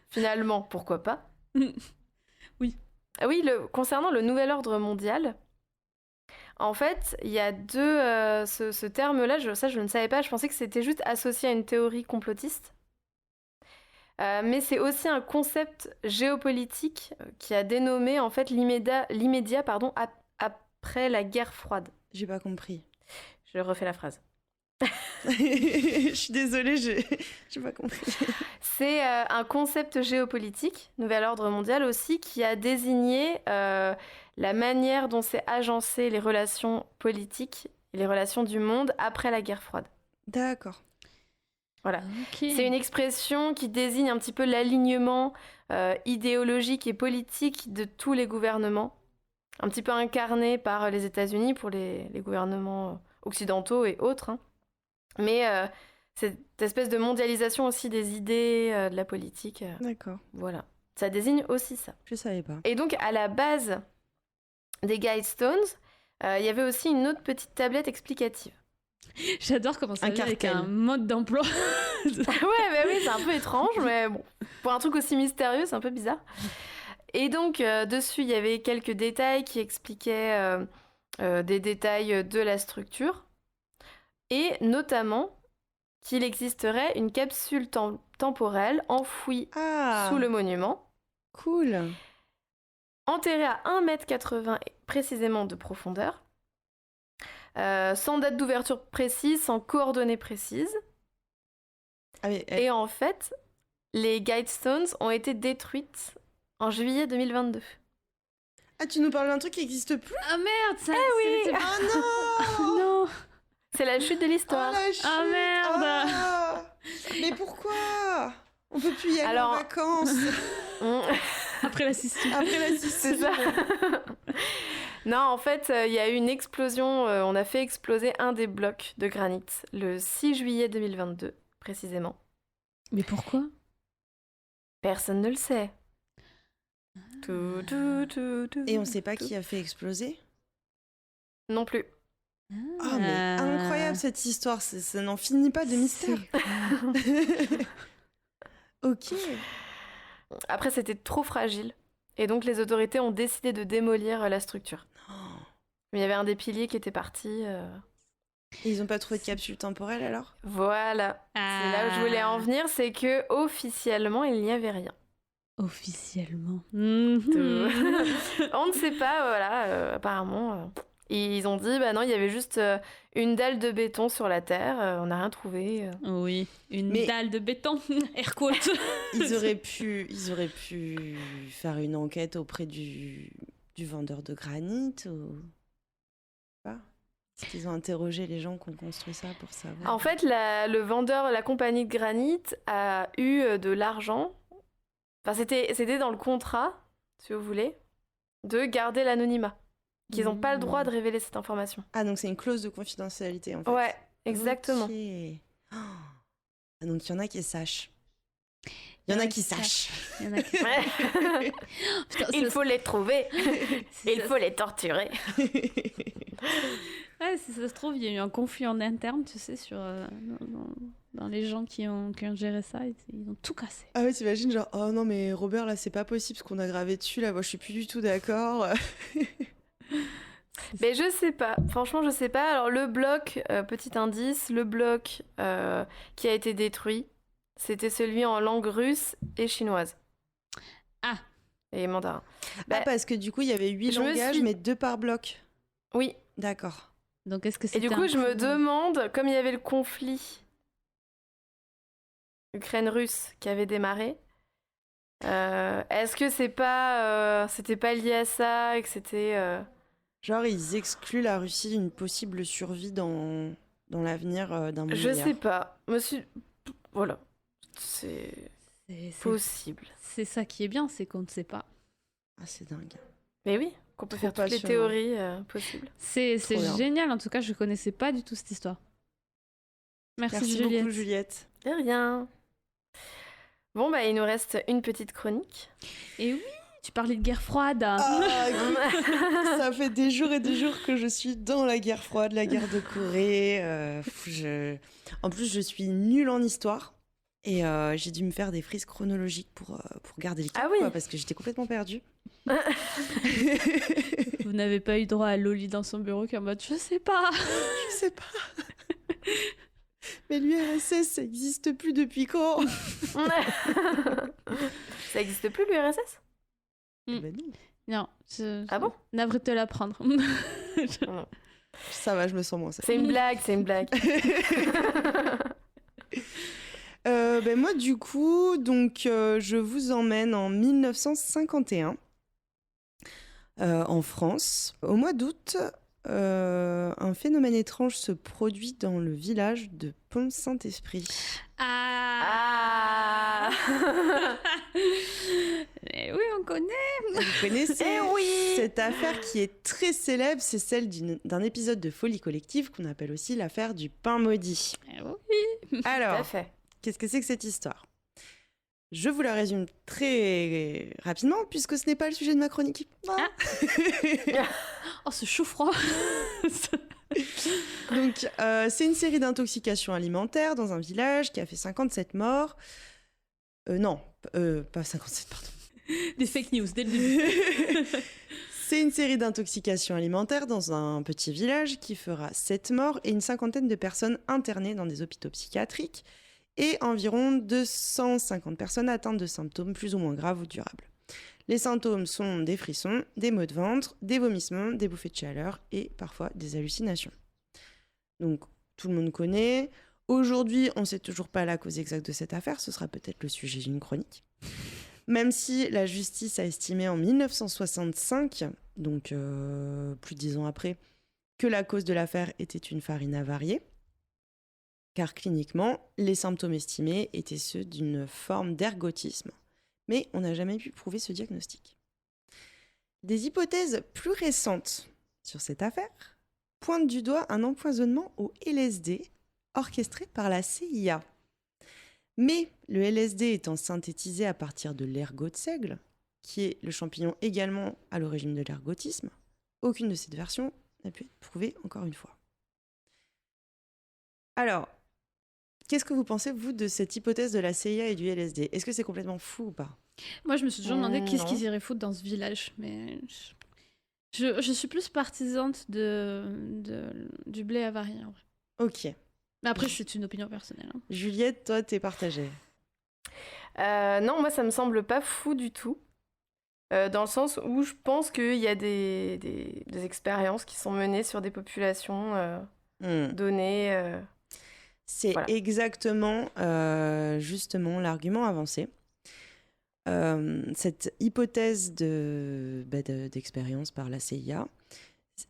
Finalement, pourquoi pas? Oui. Ah oui, concernant le nouvel ordre mondial, En fait, il y a ce terme-là, je ne savais pas, je pensais que c'était juste associé à une théorie complotiste. Mais c'est aussi un concept géopolitique qui a dénommé en fait l'immédiat après la guerre froide. J'ai pas compris. Je refais la phrase. Je suis désolée, j'ai pas compris. C'est un concept géopolitique, nouvel ordre mondial aussi, qui a désigné la manière dont s'est agencées les relations politiques et les relations du monde après la guerre froide. D'accord. Voilà. Ok. C'est une expression qui désigne un petit peu l'alignement idéologique et politique de tous les gouvernements, un petit peu incarné par les États-Unis pour les gouvernements occidentaux et autres, hein. Mais cette espèce de mondialisation aussi des idées, de la politique, D'accord. voilà. Ça désigne aussi ça. Je savais pas. Et donc, à la base des Guidestones, il y avait aussi une autre petite tablette explicative. J'adore comment ça Un vient avec cartel. un mode d'emploi. Ouais, bah oui, c'est un peu étrange, mais bon, pour un truc aussi mystérieux, c'est un peu bizarre. Et donc, dessus, il y avait quelques détails qui expliquaient des détails de la structure, et notamment qu'il existerait une capsule temporelle enfouie Ah, sous le monument, cool. enterrée à 1,80 m précisément de profondeur, sans date d'ouverture précise, sans coordonnées précises. Ah, mais, Et en fait, les Guidestones ont été détruites en juillet 2022. ah, tu nous parles d'un truc qui n'existe plus? Ah merde, ça. oui. c'était- Ah non. Non. C'est la chute de Oh l'histoire. la chute. Ah, merde. Ah. Mais pourquoi? On peut plus y aller Alors- en vacances Après la Sicile. après la C'est Sicile. ça. Non, en fait, il y a eu une explosion. On a fait exploser un des blocs de granit le 6 juillet 2022, précisément. Mais pourquoi? Personne ne le sait. Et on sait pas qui a fait exploser? Non plus. Ah, mais incroyable cette histoire, ça n'en finit pas de mystère. Ok. Après, c'était trop fragile. Et donc, les autorités ont décidé de démolir la structure. Mais il y avait un des piliers qui était parti. Et ils ont pas trouvé de capsule temporelle alors? Voilà. C'est là où je voulais en venir, c'est que officiellement, il n'y avait rien. Officiellement. On ne sait pas, voilà, apparemment. Ils ont dit, bah non, il y avait juste une dalle de béton sur la terre, on n'a rien trouvé. Oui, une Mais- dalle de béton. Air quote. Ils auraient pu faire une enquête auprès du vendeur de granit ou pas? Est-ce qu'ils ont interrogé les gens qui ont construit ça pour savoir? En fait, le vendeur, la compagnie de granit a eu de l'argent. Enfin, c'était dans le contrat, si vous voulez, de garder l'anonymat. Qu'ils n'ont pas le droit de révéler cette information. Ah, donc c'est une clause de confidentialité en fait. Ouais, exactement. Ok. Oh. Ah, donc il y en a qui sachent. Il y en a qui sachent. Il y en a qui... Ouais. Putain, Il ça- faut les trouver, c'est il ça- faut les torturer. Ouais, si ça se trouve, il y a eu un conflit en interne, tu sais, sur, dans les gens qui ont géré ça. Ils ont tout cassé. Ah ouais, t'imagines genre, oh non mais Robert là c'est pas possible ce qu'on a gravé dessus là, moi je suis plus du tout d'accord. Mais je sais pas, franchement je sais pas. Alors le bloc, petit indice, le bloc qui a été détruit, c'était celui en langue russe et chinoise. Ah. Et mandarin. Ah Bah, parce que du coup il y avait 8 je me langages suis- mais 2 par bloc. oui, D'accord. Donc, est-ce que et c'était du coup un je me coup- demande, comme il y avait le conflit Ukraine-Russe qui avait démarré, est-ce que c'était pas lié à ça et que c'était... Genre ils excluent la Russie d'une possible survie dans l'avenir d'un monde Je meilleur. sais pas. Monsieur... Voilà. C'est c'est possible. c'est ça qui est bien, c'est qu'on ne sait pas. Ah c'est dingue. Mais oui, qu'on peut Trop faire toutes les passionnant. théories possibles. C'est Trop bien. génial, en tout cas, je connaissais pas du tout cette histoire. Merci, Merci Juliette. beaucoup Juliette. De rien. Bon, bah, il nous reste une petite chronique. Et oui, tu parlais de guerre froide. Ah, ça fait des jours et des jours que je suis dans la guerre froide, la guerre de Corée. En plus, je suis nulle en histoire. Et j'ai dû me faire des frises chronologiques pour garder l'équipe, Ah oui. quoi, parce que j'étais complètement perdue. Vous n'avez pas eu droit à Loli dans son bureau qui est en mode je sais pas. Je sais pas. Mais l'URSS, ça existe plus depuis quand? Ça existe plus l'URSS? Ben non. Non. Ah bon? Navré de te l'apprendre. Ça va, je me sens moins seule. C'est une blague, c'est une blague. Ben moi, du coup, donc, je vous emmène en 1951, en France. Au mois d'août, un phénomène étrange se produit dans le village de Pont-Saint-Esprit. Ah. Eh oui, on connaît. Vous connaissez Eh oui. cette affaire qui est très célèbre, c'est celle d'un épisode de folie collective qu'on appelle aussi l'affaire du pain maudit. Eh oui. Tout à Alors, fait. qu'est-ce que c'est que cette histoire? Je vous la résume très rapidement, puisque ce n'est pas le sujet de ma chronique. Oh, ce chaud froid. Donc, c'est une série d'intoxications alimentaires dans un village qui a fait 57 morts. Non, pas 57, pardon. Des fake news dès le début. C'est une série d'intoxications alimentaires dans un petit village qui fera 7 morts et une cinquantaine de personnes internées dans des hôpitaux psychiatriques et environ 250 personnes atteintes de symptômes plus ou moins graves ou durables. Les symptômes sont des frissons, des maux de ventre, des vomissements, des bouffées de chaleur et parfois des hallucinations. Donc, tout le monde connaît. Aujourd'hui, on ne sait toujours pas la cause exacte de cette affaire, ce sera peut-être le sujet d'une chronique. Même si la justice a estimé en 1965, donc plus de 10 ans après, que la cause de l'affaire était une farine avariée, car cliniquement, les symptômes estimés étaient ceux d'une forme d'ergotisme. Mais on n'a jamais pu prouver ce diagnostic. Des hypothèses plus récentes sur cette affaire pointent du doigt un empoisonnement au LSD orchestré par la CIA. Mais le LSD étant synthétisé à partir de l'ergot de seigle, qui est le champignon également à l'origine de l'ergotisme, aucune de ces versions n'a pu être prouvée encore une fois. Alors, qu'est-ce que vous pensez, vous, de cette hypothèse de la CIA et du LSD? Est-ce que c'est complètement fou ou pas? Moi, je me suis toujours demandé qu'est-ce Non. qu'ils iraient foutre dans ce village. Mais je suis plus partisante du blé avarié, en vrai. Ok. Mais après, c'est une opinion personnelle. Hein. Juliette, toi, t'es partagée. Non, moi ça me semble pas fou du tout. Dans le sens où je pense qu'il y a des expériences qui sont menées sur des populations données. C'est Voilà. exactement, justement, l'argument avancé. Cette hypothèse d'expérience par la CIA,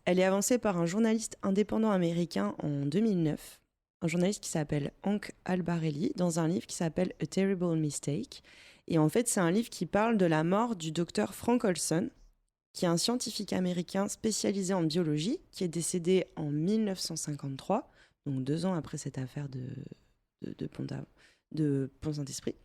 elle est avancée par un journaliste indépendant américain en 2009, un journaliste qui s'appelle Hank Albarelli, dans un livre qui s'appelle A Terrible Mistake. Et en fait, c'est un livre qui parle de la mort du docteur Frank Olson, qui est un scientifique américain spécialisé en biologie, qui est décédé en 1953, donc 2 ans après cette affaire de Pont-Saint-Esprit.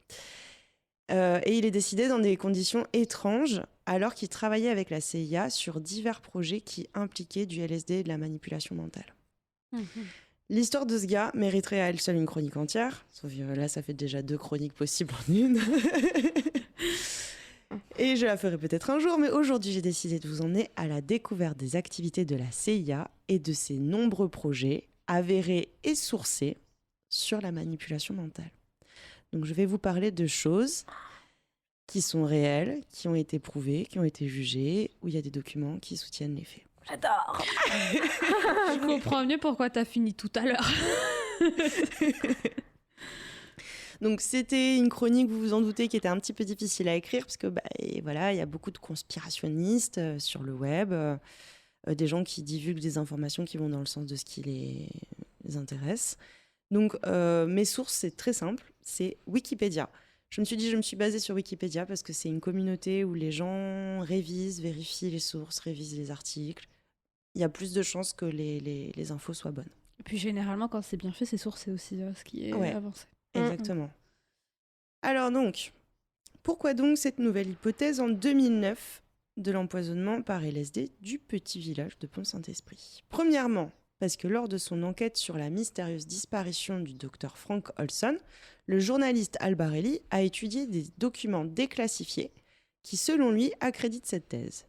Et il est décédé dans des conditions étranges, alors qu'il travaillait avec la CIA sur divers projets qui impliquaient du LSD et de la manipulation mentale. L'histoire de ce gars mériterait à elle seule une chronique entière, sauf que là, ça fait déjà 2 chroniques possibles en une. Et je la ferai peut-être un jour, mais aujourd'hui, j'ai décidé de vous emmener à la découverte des activités de la CIA et de ses nombreux projets avérés et sourcés sur la manipulation mentale. Donc, je vais vous parler de choses qui sont réelles, qui ont été prouvées, qui ont été jugées, où il y a des documents qui soutiennent les faits. J'adore. Je comprends mieux pourquoi t'as fini tout à l'heure. Donc c'était une chronique, vous vous en doutez, qui était un petit peu difficile à écrire parce que voilà, il y a beaucoup de conspirationnistes sur le web, des gens qui divulguent des informations qui vont dans le sens de ce qui les intéresse. Donc mes sources, c'est très simple, c'est Wikipédia. Je me suis basée sur Wikipédia parce que c'est une communauté où les gens révisent, vérifient les sources, révisent les articles. Il y a plus de chances que les infos soient bonnes. Et puis généralement, quand c'est bien fait, c'est sourcé aussi ce qui est avancé. Exactement. Alors donc, pourquoi donc cette nouvelle hypothèse en 2009 de l'empoisonnement par LSD du petit village de Pont-Saint-Esprit? Premièrement, parce que lors de son enquête sur la mystérieuse disparition du docteur Frank Olson, le journaliste Albarelli a étudié des documents déclassifiés qui, selon lui, accréditent cette thèse.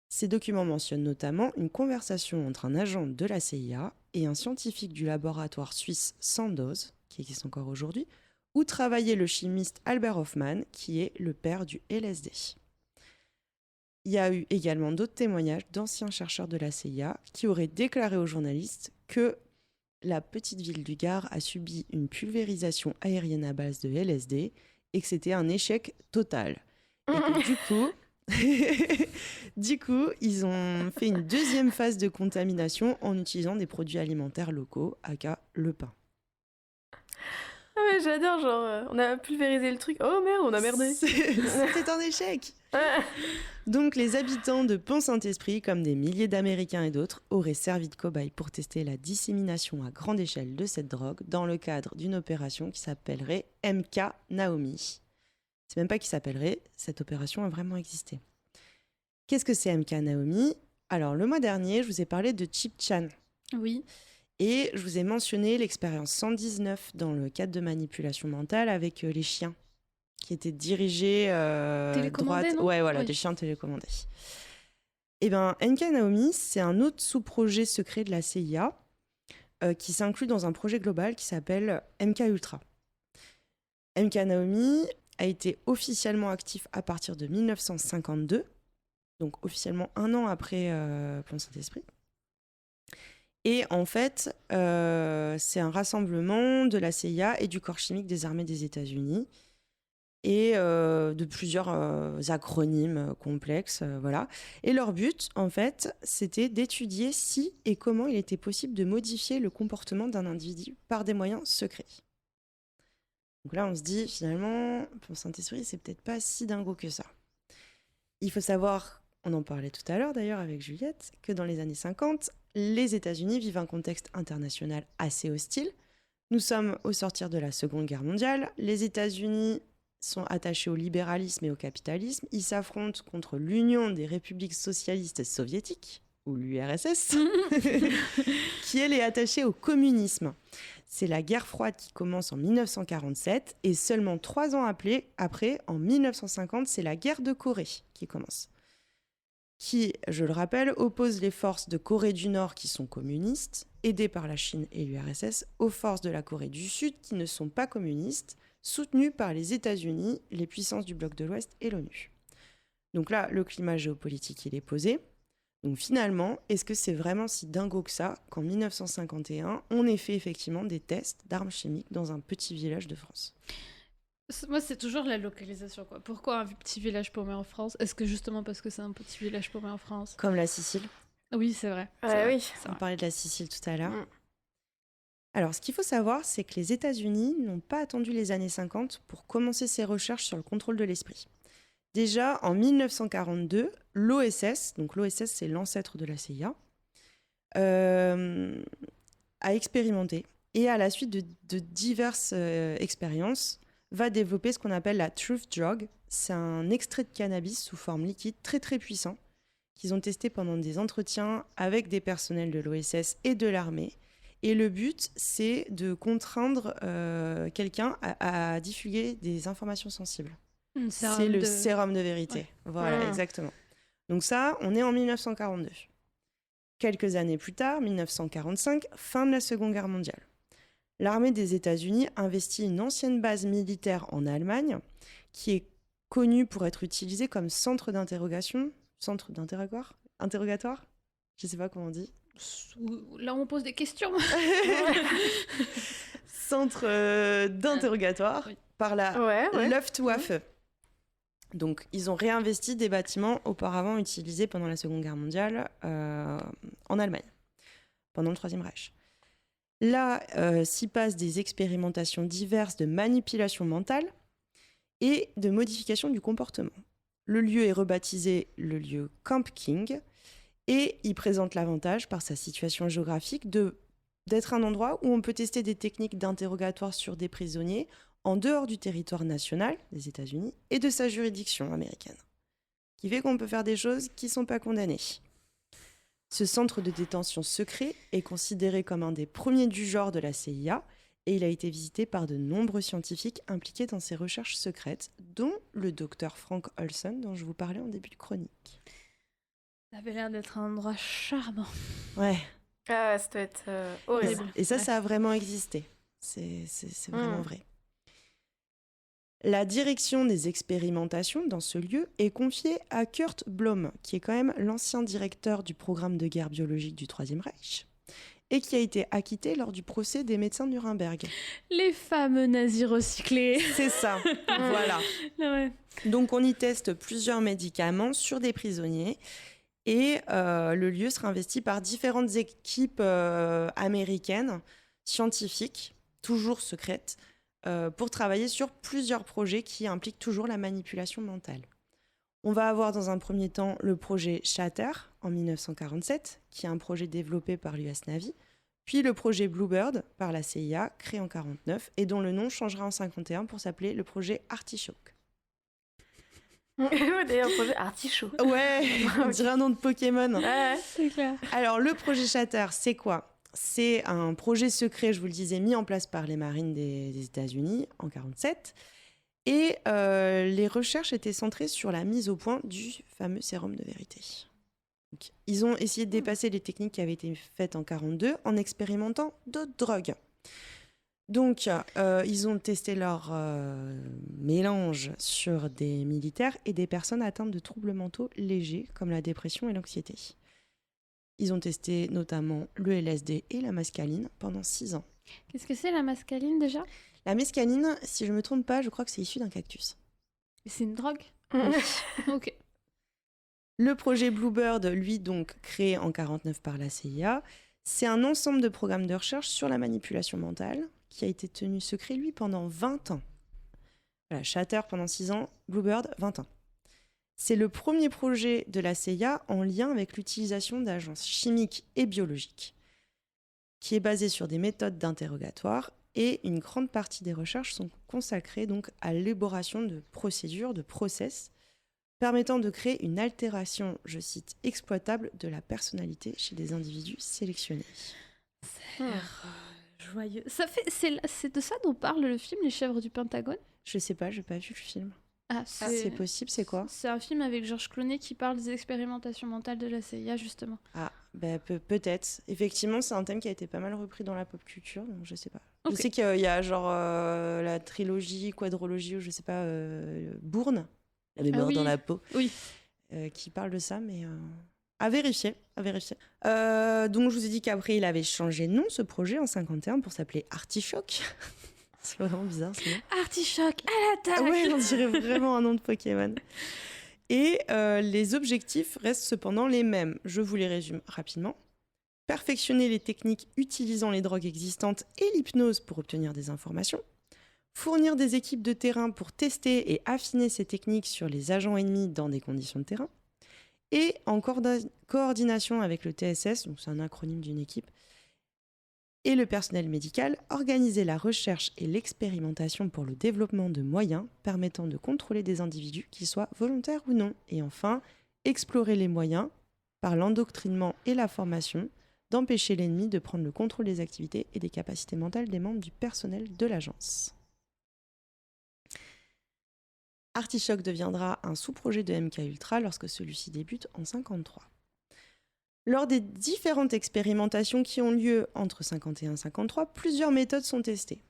Ces documents mentionnent notamment une conversation entre un agent de la CIA et un scientifique du laboratoire suisse Sandoz, qui existe encore aujourd'hui, où travaillait le chimiste Albert Hofmann, qui est le père du LSD. Il y a eu également d'autres témoignages d'anciens chercheurs de la CIA qui auraient déclaré aux journalistes que la petite ville du Gard a subi une pulvérisation aérienne à base de LSD et que c'était un échec total. Et que du coup, ils ont fait une deuxième phase de contamination en utilisant des produits alimentaires locaux, aka le pain. Ah mais j'adore, genre, on a pulvérisé le truc. Oh merde, on a merdé. C'était un échec. Donc les habitants de Pont-Saint-Esprit, comme des milliers d'Américains et d'autres, auraient servi de cobayes pour tester la dissémination à grande échelle de cette drogue dans le cadre d'une opération qui s'appellerait MK Naomi. C'est même pas qui s'appellerait, cette opération a vraiment existé. Qu'est-ce que c'est MK Naomi ? Alors le mois dernier, je vous ai parlé de Chip Chan. Oui. Et je vous ai mentionné l'expérience 119 dans le cadre de manipulation mentale avec les chiens qui étaient dirigés Télécommandés, non ? Ouais, voilà, Oui. des chiens télécommandés. Eh bien, MK Naomi, c'est un autre sous-projet secret de la CIA qui s'inclut dans un projet global qui s'appelle MK Ultra. MK Naomi a été officiellement actif à partir de 1952, donc officiellement 1 an après Pont-Saint-Esprit. Et en fait, c'est un rassemblement de la CIA et du corps chimique des armées des États-Unis et de plusieurs acronymes complexes, voilà. Et leur but, en fait, c'était d'étudier si et comment il était possible de modifier le comportement d'un individu par des moyens secrets. Donc là, on se dit, finalement, pour Saint-Esprit, c'est peut-être pas si dingo que ça. Il faut savoir, on en parlait tout à l'heure d'ailleurs avec Juliette, que dans les années 50, les États-Unis vivent un contexte international assez hostile. Nous sommes au sortir de la Seconde Guerre mondiale. Les États-Unis sont attachés au libéralisme et au capitalisme. Ils s'affrontent contre l'Union des républiques socialistes soviétiques, ou l'URSS, qui elle est attachée au communisme. C'est la guerre froide qui commence en 1947 et seulement 3 ans après, en 1950, c'est la guerre de Corée qui commence. Qui, je le rappelle, oppose les forces de Corée du Nord qui sont communistes, aidées par la Chine et l'URSS, aux forces de la Corée du Sud qui ne sont pas communistes, soutenues par les États-Unis, les puissances du bloc de l'Ouest et l'ONU. Donc là, le climat géopolitique, il est posé. Donc finalement, est-ce que c'est vraiment si dingo que ça qu'en 1951, on ait fait effectivement des tests d'armes chimiques dans un petit village de France ? Moi, c'est toujours la localisation, quoi. Pourquoi un petit village paumé en France ? Est-ce que justement parce que c'est un petit village paumé en France ? Comme la Sicile. Oui, c'est vrai. Ouais, c'est vrai, oui. c'est On vrai. parlait de la Sicile tout à l'heure. Mm. Alors, ce qu'il faut savoir, c'est que les États-Unis n'ont pas attendu les années 50 pour commencer ces recherches sur le contrôle de l'esprit. Déjà, en 1942, l'OSS, donc l'OSS, c'est l'ancêtre de la CIA, a expérimenté et à la suite de diverses expériences, va développer ce qu'on appelle la Truth Drug. C'est un extrait de cannabis sous forme liquide très très puissant qu'ils ont testé pendant des entretiens avec des personnels de l'OSS et de l'armée. Et le but, c'est de contraindre quelqu'un à diffuser des informations sensibles. C'est le sérum de vérité. Ouais. Voilà, Ah. exactement. Donc ça, on est en 1942. Quelques années plus tard, 1945, fin de la Seconde Guerre mondiale. L'armée des États-Unis investit une ancienne base militaire en Allemagne qui est connue pour être utilisée comme centre d'interrogatoire. Je ne sais pas comment on dit. Là, on pose des questions. Centre d'interrogatoire Oui. par la Ouais. Luftwaffe. Donc, ils ont réinvesti des bâtiments auparavant utilisés pendant la Seconde Guerre mondiale en Allemagne, pendant le Troisième Reich. Là, s'y passent des expérimentations diverses de manipulation mentale et de modification du comportement. Le lieu est rebaptisé le lieu Camp King et il présente l'avantage, par sa situation géographique, d'être un endroit où on peut tester des techniques d'interrogatoire sur des prisonniers en dehors du territoire national des États-Unis et de sa juridiction américaine. Ce qui fait qu'on peut faire des choses qui ne sont pas condamnées. Ce centre de détention secret est considéré comme un des premiers du genre de la CIA et il a été visité par de nombreux scientifiques impliqués dans ces recherches secrètes, dont le docteur Frank Olson dont je vous parlais en début de chronique. Ça avait l'air d'être un endroit charmant. Ouais. Ah, ça doit être horrible. Et ça, Ouais. ça a vraiment existé. C'est vraiment vrai. La direction des expérimentations dans ce lieu est confiée à Kurt Blom, qui est quand même l'ancien directeur du programme de guerre biologique du Troisième Reich, et qui a été acquitté lors du procès des médecins de Nuremberg. Les fameux nazis recyclés. C'est ça, voilà. Ouais. Donc on y teste plusieurs médicaments sur des prisonniers, et le lieu sera investi par différentes équipes américaines, scientifiques, toujours secrètes, pour travailler sur plusieurs projets qui impliquent toujours la manipulation mentale. On va avoir dans un premier temps le projet Shatter en 1947, qui est un projet développé par l'US Navy, puis le projet Bluebird par la CIA, créé en 1949, et dont le nom changera en 1951 pour s'appeler le projet Artichoke. D'ailleurs, projet artichaut. Ouais, on dirait un nom de Pokémon. Ouais. C'est clair. Alors, le projet Shatter, c'est quoi ? C'est un projet secret, je vous le disais, mis en place par les marines des États-Unis en 1947. Et les recherches étaient centrées sur la mise au point du fameux sérum de vérité. Donc, ils ont essayé de dépasser les techniques qui avaient été faites en 1942 en expérimentant d'autres drogues. Donc, ils ont testé leur mélange sur des militaires et des personnes atteintes de troubles mentaux légers, comme la dépression et l'anxiété. Ils ont testé notamment le LSD et la mescaline pendant 6 ans. Qu'est-ce que c'est la mescaline déjà? La mescaline, si je ne me trompe pas, je crois que c'est issu d'un cactus. C'est une drogue? Ok. Le projet Bluebird, lui, donc créé en 1949 par la CIA, c'est un ensemble de programmes de recherche sur la manipulation mentale qui a été tenu secret, lui, pendant 20 ans. Voilà, Shatter pendant 6 ans, Bluebird, 20 ans. C'est le premier projet de la CIA en lien avec l'utilisation d'agences chimiques et biologiques, qui est basé sur des méthodes d'interrogatoire, et une grande partie des recherches sont consacrées donc à l'élaboration de procédures, de process, permettant de créer une altération, je cite, exploitable de la personnalité chez des individus sélectionnés. Ça a l'air joyeux. C'est de ça dont parle le film Les Chèvres du Pentagone? Je sais pas, j'ai pas vu le film. Ah, C'est possible, c'est quoi? C'est un film avec George Clooney qui parle des expérimentations mentales de la CIA, justement. Ah, bah, peut-être. Effectivement, c'est un thème qui a été pas mal repris dans la pop culture, donc je sais pas. Ok. Je sais qu'il y a genre la trilogie, quadrologie, ou je sais pas, Bourne, La mémoire oui. dans la peau, Oui. qui parle de ça, mais à vérifier, à vérifier. Donc je vous ai dit qu'après, il avait changé de nom, ce projet, en 1951, pour s'appeler Artichoke. C'est vraiment bizarre, ce nom. Artichoke à l'attaque! Ah ouais, on dirait vraiment un nom de Pokémon. Et les objectifs restent cependant les mêmes. Je vous les résume rapidement. Perfectionner les techniques utilisant les drogues existantes et l'hypnose pour obtenir des informations. Fournir des équipes de terrain pour tester et affiner ces techniques sur les agents ennemis dans des conditions de terrain. Et en coordination avec le TSS, donc c'est un acronyme d'une équipe, et le personnel médical, organiser la recherche et l'expérimentation pour le développement de moyens permettant de contrôler des individus, qu'ils soient volontaires ou non. Et enfin, explorer les moyens, par l'endoctrinement et la formation, d'empêcher l'ennemi de prendre le contrôle des activités et des capacités mentales des membres du personnel de l'agence. Artichoke deviendra un sous-projet de MKUltra lorsque celui-ci débute en 1953. Lors des différentes expérimentations qui ont lieu entre 1951 et 1953, plusieurs méthodes sont testées.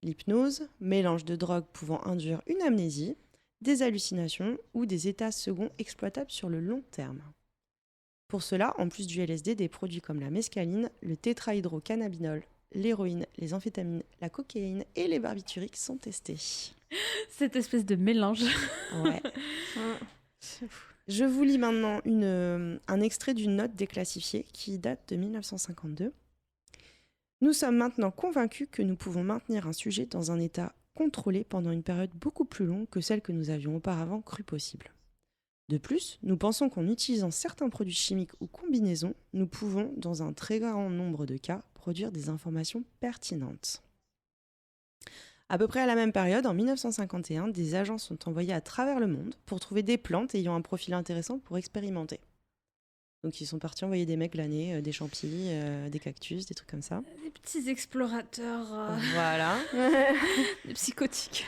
L'hypnose, mélange de drogues pouvant induire une amnésie, des hallucinations ou des états seconds exploitables sur le long terme. Pour cela, en plus du LSD, des produits comme la mescaline, le tétrahydrocannabinol, l'héroïne, les amphétamines, la cocaïne et les barbituriques sont testés. Cette espèce de mélange. Ouais. Je vous lis maintenant un extrait d'une note déclassifiée qui date de 1952. Nous sommes maintenant convaincus que nous pouvons maintenir un sujet dans un état contrôlé pendant une période beaucoup plus longue que celle que nous avions auparavant cru possible. De plus, nous pensons qu'en utilisant certains produits chimiques ou combinaisons, nous pouvons, dans un très grand nombre de cas, produire des informations pertinentes. À peu près à la même période, en 1951, des agents sont envoyés à travers le monde pour trouver des plantes ayant un profil intéressant pour expérimenter. Donc ils sont partis envoyer des mecs glaner des champis, des cactus, des trucs comme ça. Des petits explorateurs Voilà. des psychotiques.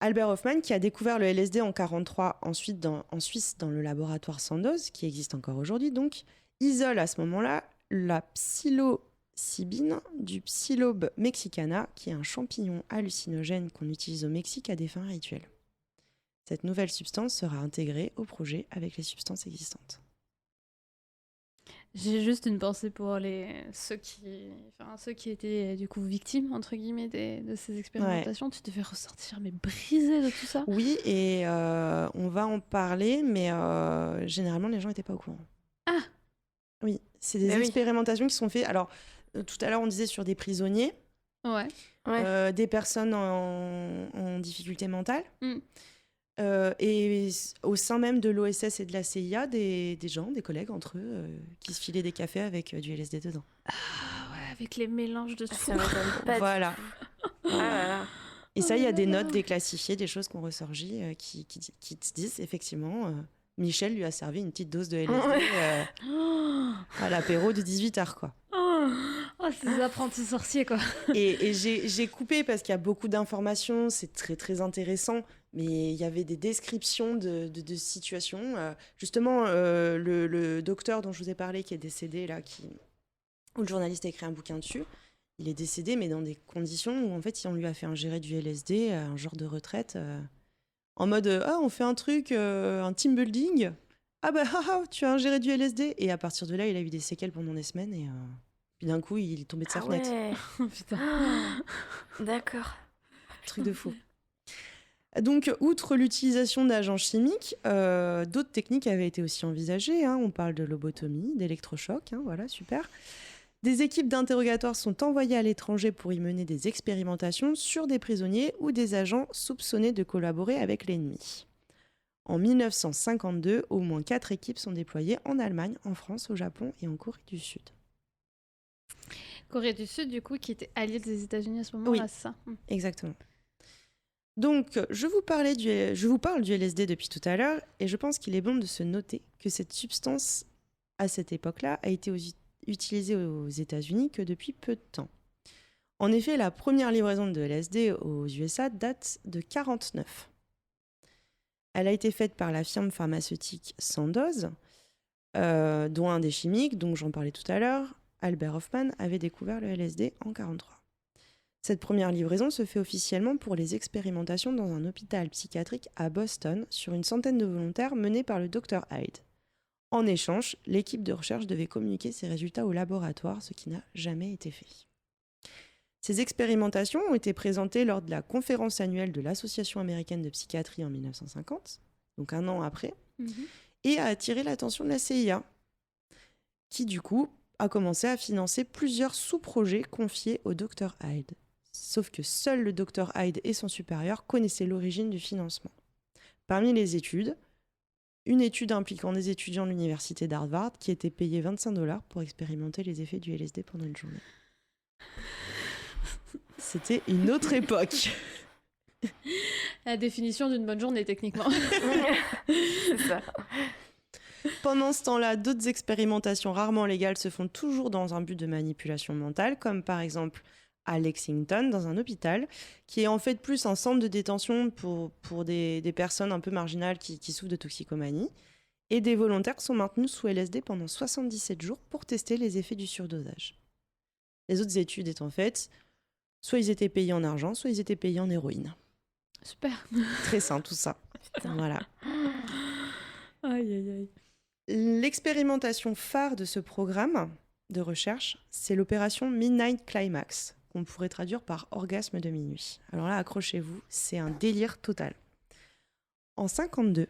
Albert Hofmann, qui a découvert le LSD en 1943, ensuite en Suisse dans le laboratoire Sandoz, qui existe encore aujourd'hui, donc, isole à ce moment-là la psilocybine du Psilobe mexicana, qui est un champignon hallucinogène qu'on utilise au Mexique à des fins rituelles. Cette nouvelle substance sera intégrée au projet avec les substances existantes. J'ai juste une pensée pour ceux qui étaient du coup victimes entre guillemets de ces expérimentations. Tu devais ressortir mais brisé de tout ça. Oui, et on va en parler, mais généralement les gens n'étaient pas au courant. Ah. Oui, c'est des expérimentations qui sont faites. Alors, tout à l'heure on disait sur des prisonniers, des personnes en difficulté mentale. Et au sein même de l'OSS et de la CIA, des gens, des collègues entre eux, qui se filaient des cafés avec du LSD dedans. Ah ouais, avec les mélanges de tout. Ça m'étonne pas. Voilà. Voilà. Et ça, il y a des notes déclassifiées, des choses qu'on ressorgit, qui te disent effectivement, Michel lui a servi une petite dose de LSD à l'apéro de 18h, quoi. Oh, ces apprentis sorciers, quoi. Et j'ai coupé parce qu'il y a beaucoup d'informations, c'est très très intéressant, mais il y avait des descriptions de situations. Justement, le docteur dont je vous ai parlé qui est décédé, là, où le journaliste a écrit un bouquin dessus, il est décédé, mais dans des conditions où en fait, on lui a fait ingérer du LSD, un genre de retraite, en mode on fait un truc, un team building. Ah bah tu as ingéré du LSD. Et à partir de là, il a eu des séquelles pendant des semaines et puis d'un coup, il est tombé de sa fenêtre. Ouais. Putain. D'accord. Truc de fou. Donc, outre l'utilisation d'agents chimiques, d'autres techniques avaient été aussi envisagées. On parle de lobotomie, d'électrochoc, voilà, super. Des équipes d'interrogatoire sont envoyées à l'étranger pour y mener des expérimentations sur des prisonniers ou des agents soupçonnés de collaborer avec l'ennemi. En 1952, au moins 4 équipes sont déployées en Allemagne, en France, au Japon et en Corée du Sud. Corée du Sud, du coup, qui était alliée des États-Unis à ce moment-là, Oui, c'est ça. Exactement. Donc, je vous parle du LSD depuis tout à l'heure, et je pense qu'il est bon de se noter que cette substance, à cette époque-là, a été utilisée aux États-Unis que depuis peu de temps. En effet, la première livraison de LSD aux USA date de 1949. Elle a été faite par la firme pharmaceutique Sandoz, dont un des chimiques, dont j'en parlais tout à l'heure, Albert Hofmann, avait découvert le LSD en 1943. Cette première livraison se fait officiellement pour les expérimentations dans un hôpital psychiatrique à Boston sur une centaine de volontaires menés par le Dr Hyde. En échange, l'équipe de recherche devait communiquer ses résultats au laboratoire, ce qui n'a jamais été fait. Ces expérimentations ont été présentées lors de la conférence annuelle de l'Association américaine de psychiatrie en 1950, donc un an après, et a attiré l'attention de la CIA, qui du coup a commencé à financer plusieurs sous-projets confiés au Dr Hyde. Sauf que seul le Dr Hyde et son supérieur connaissaient l'origine du financement. Parmi les études, une étude impliquant des étudiants de l'université d'Harvard qui étaient payés $25 pour expérimenter les effets du LSD pendant une journée. C'était une autre époque. La définition d'une bonne journée, techniquement. C'est ça. Pendant ce temps-là, d'autres expérimentations rarement légales se font toujours dans un but de manipulation mentale, comme par exemple à Lexington, dans un hôpital, qui est en fait plus un centre de détention pour des personnes un peu marginales qui souffrent de toxicomanie. Et des volontaires sont maintenus sous LSD pendant 77 jours pour tester les effets du surdosage. Les autres études étant faites, soit ils étaient payés en argent, soit ils étaient payés en héroïne. Super. Très sain tout ça. Voilà. Aïe, aïe, aïe. L'expérimentation phare de ce programme de recherche, c'est l'opération Midnight Climax, qu'on pourrait traduire par orgasme de minuit. Alors là, accrochez-vous, c'est un délire total. En 1952,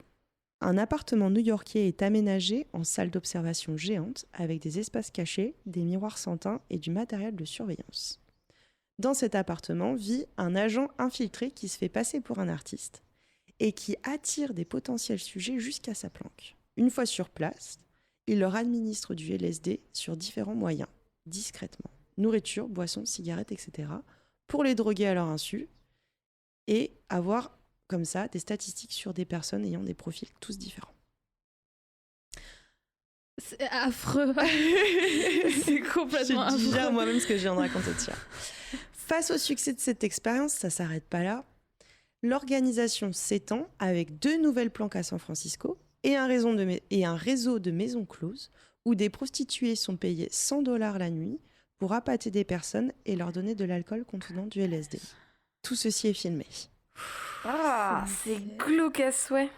un appartement new-yorkais est aménagé en salle d'observation géante avec des espaces cachés, des miroirs sans teint et du matériel de surveillance. Dans cet appartement vit un agent infiltré qui se fait passer pour un artiste et qui attire des potentiels sujets jusqu'à sa planque. Une fois sur place, il leur administre du LSD sur différents moyens, discrètement. Nourriture, boissons, cigarettes, etc. pour les droguer à leur insu et avoir comme ça des statistiques sur des personnes ayant des profils tous différents. C'est affreux. C'est complètement Je affreux. digère moi-même ce que je viens de raconter de ça. Face au succès de cette expérience, ça s'arrête pas là. L'organisation s'étend avec 2 nouvelles planques à San Francisco et un réseau de maisons closes où des prostituées sont payées $100 la nuit pour appâter des personnes et leur donner de l'alcool contenant du LSD. Tout ceci est filmé. Ah, c'est glauque à souhait.